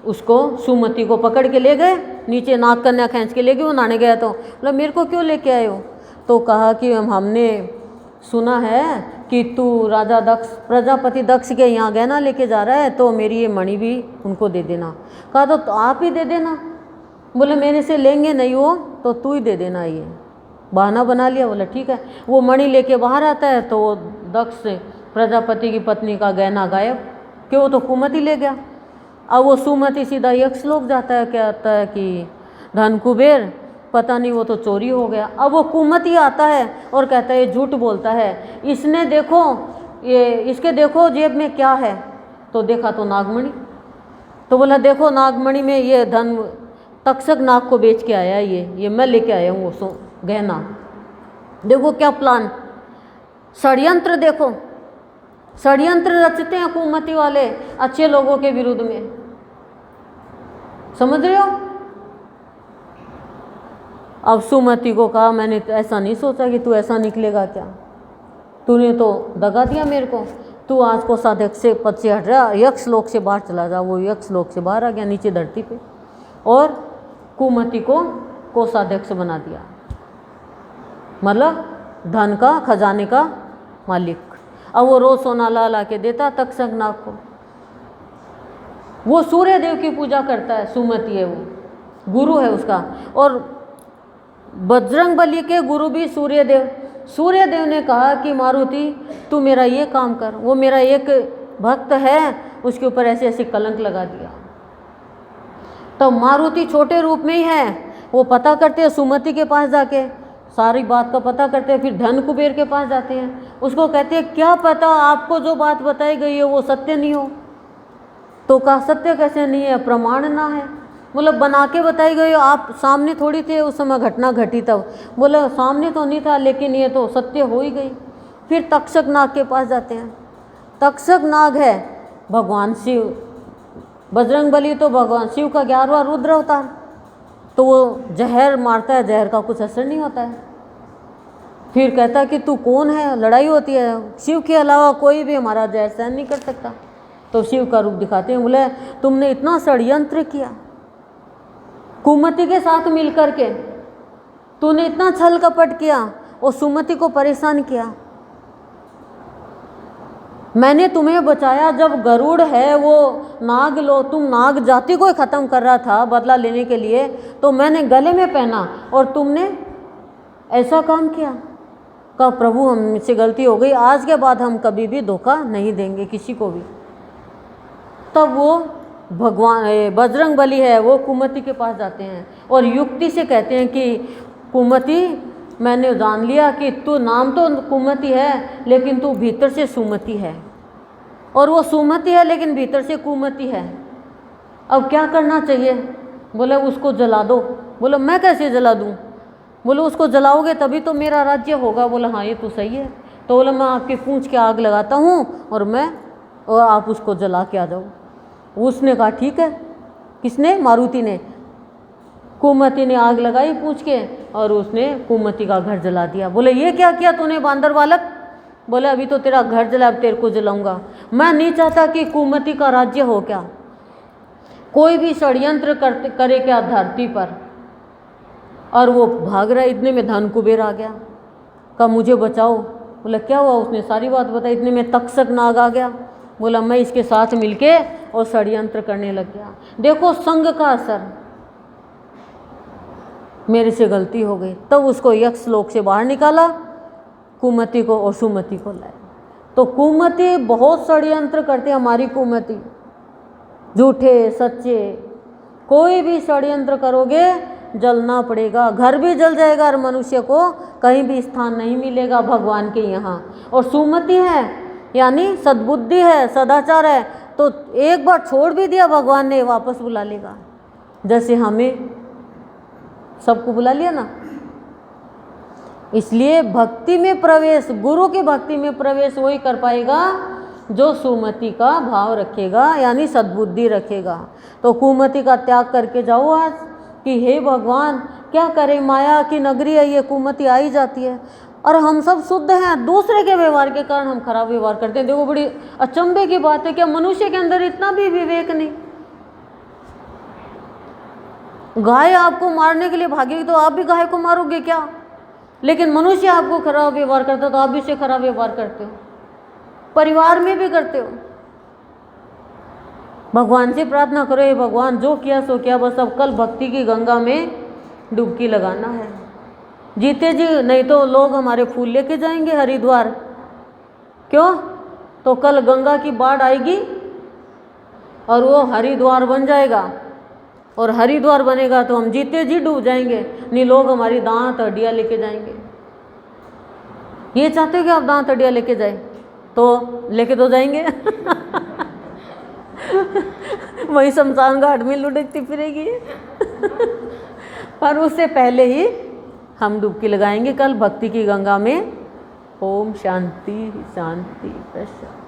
उसको। सुमति को पकड़ के ले गए नीचे, नाग कन्या खींच के ले गए। वो नहाने गया तो मतलब मेरे को क्यों लेके आए हो? तो कहा कि हमने सुना है कि तू राजा दक्ष, प्रजापति दक्ष के यहाँ गहना लेके जा रहा है, तो मेरी ये मणि भी उनको दे देना। कहा तो आप ही दे देना। बोले मेरे से लेंगे नहीं वो, तो तू ही दे देना। ये बहाना बना लिया। बोला ठीक है। वो मणि लेके बाहर आता है तो वो दक्ष प्रजापति की पत्नी का गहना गायब, क्यों? तो कुमति ले गया। अब वो सुमति सीधा यक्ष लोक जाता है, कहता है कि धन कुबेर पता नहीं वो तो चोरी हो गया। अब वो कुमति आता है और कहता है ये झूठ बोलता है, इसने देखो ये, इसके देखो जेब में क्या है। तो देखा तो नागमणि। तो बोला देखो नागमणि में ये धन तक्षक नाग को बेच के आया, ये मैं लेके आया हूँ वो गहना। देखो क्या प्लान, षड्यंत्र देखो, षड्यंत्र रचते हैं कुमति वाले अच्छे लोगों के विरुद्ध में, समझ रहे हो? अब सुमति को कहा मैंने तो ऐसा नहीं सोचा कि तू ऐसा निकलेगा, क्या तूने तो दगा दिया मेरे को। तू आज को साधक से पद से हट रहा, यक्ष लोक से बाहर चला जा। वो यक्ष लोक से बाहर आ गया नीचे धरती पे और कुमति को कोषाध्यक्ष बना दिया, मतलब धन का खजाने का मालिक। अब वो रोज सोना ला ला के देता तक्षक नाग को। वो सूर्य देव की पूजा करता है, सुमति है वो, गुरु है उसका। और बजरंग बली के गुरु भी सूर्य देव। सूर्य देव ने कहा कि मारुति तू मेरा ये काम कर। वो मेरा एक भक्त है, उसके ऊपर ऐसे ऐसे कलंक लगा दिया। तो मारुति छोटे रूप में ही है, वो पता करते हैं सुमति के पास जाके, सारी बात का पता करते हैं। फिर धन कुबेर के पास जाते हैं, उसको कहते हैं क्या पता आपको जो बात बताई गई है वो सत्य नहीं हो। तो कहा सत्य कैसे नहीं है, प्रमाण ना है। बोला बना के बताई गई हो, आप सामने थोड़ी थे उस समय घटना घटी तब। बोला सामने तो नहीं था, लेकिन ये तो सत्य हो ही गई। फिर तक्षक नाग के पास जाते हैं। तक्षक नाग है भगवान शिव, बजरंग बली तो भगवान शिव का 11वां रुद्र अवतार। तो वो जहर मारता है, जहर का कुछ असर नहीं होता है। फिर कहता है कि तू कौन है, लड़ाई होती है, शिव के अलावा कोई भी हमारा जहर सहन नहीं कर सकता। तो शिव का रूप दिखाते हैं। बोले तुमने इतना षड्यंत्र किया कुमति के साथ मिलकर के, तूने इतना छल कपट किया और सुमति को परेशान किया। मैंने तुम्हें बचाया जब गरुड़ है वो नाग लो, तुम नाग जाति को ही ख़त्म कर रहा था बदला लेने के लिए, तो मैंने गले में पहना और तुमने ऐसा काम किया। कहा प्रभु हमसे गलती हो गई, आज के बाद हम कभी भी धोखा नहीं देंगे किसी को भी। तब वो भगवान बजरंग बली है वो कुमति के पास जाते हैं और युक्ति से कहते हैं कि कुमति मैंने जान लिया कि तू नाम तो कुमति है लेकिन तू भीतर से सुमति है, और वो सुमति है लेकिन भीतर से कुमति है। अब क्या करना चाहिए? बोले उसको जला दो। बोले मैं कैसे जला दूँ? बोले उसको जलाओगे तभी तो मेरा राज्य होगा। बोला हाँ ये तो सही है। तो बोला मैं आपकी पूंछ के आग लगाता हूँ और आप उसको जला के आ जाओ। उसने कहा ठीक है। किसने? मारुति ने। कुमति ने आग लगाई पूछ के और उसने कुमति का घर जला दिया। बोले ये क्या किया तूने बांदर बालक? बोले अभी तो तेरा घर जला, अब तेरे को जलाऊंगा। मैं नहीं चाहता कि कुमति का राज्य हो क्या, कोई भी षड्यंत्र करे क्या धरती पर। और वो भाग रहा, इतने में धन कुबेर आ गया, कहा मुझे बचाओ। बोला क्या हुआ? उसने सारी बात बताई। इतने में तक्षक नाग आ गया। बोला मैं इसके साथ मिलके और षड्यंत्र करने लग गया। देखो संग का असर, मेरे से गलती हो गई। तब उसको यक्ष लोक से बाहर निकाला, कुमति को और सुमति को लाया। तो कुमति बहुत षड्यंत्र करते, हमारी कुमति, झूठे सच्चे, कोई भी षड्यंत्र करोगे जलना पड़ेगा, घर भी जल जाएगा और मनुष्य को कहीं भी स्थान नहीं मिलेगा भगवान के यहाँ। और सुमति है यानी सद्बुद्धि है, सदाचार है, तो एक बार छोड़ भी दिया भगवान ने वापस बुला लेगा, जैसे हमें सबको बुला लिया ना। इसलिए भक्ति में प्रवेश, गुरु की भक्ति में प्रवेश वही कर पाएगा जो सुमति का भाव रखेगा यानी सद्बुद्धि रखेगा। तो कुमति का त्याग करके जाओ आज कि हे भगवान क्या करें, माया की नगरी है ये, कुमति आ ही जाती है। और हम सब शुद्ध हैं, दूसरे के व्यवहार के कारण हम खराब व्यवहार करते हैं। देखो बड़ी अचंभे की बात है, क्या मनुष्य के अंदर इतना भी विवेक नहीं? गाय आपको मारने के लिए भागेगी तो आप भी गाय को मारोगे क्या? लेकिन मनुष्य आपको खराब व्यवहार करता है तो आप भी उससे खराब व्यवहार करते हो, परिवार में भी करते हो। भगवान से प्रार्थना करो, हे भगवान जो किया सो किया, बस अब कल भक्ति की गंगा में डुबकी लगाना है जीते जी, नहीं तो लोग हमारे फूल लेके जाएंगे हरिद्वार। क्यों? तो कल गंगा की बाढ़ आएगी और वो हरिद्वार बन जाएगा, और हरिद्वार बनेगा तो हम जीते जी डूब जाएंगे, नहीं लोग हमारी दांत हड्डियाँ लेके जाएंगे। ये चाहते हो कि आप दांत हड्डियाँ लेके जाए? तो लेके तो जाएंगे वही शमशान घाट में लुढ़कती फिरेगी पर उससे पहले ही हम डुबकी लगाएंगे कल भक्ति की गंगा में। ओम शांति शांति प्रशांति।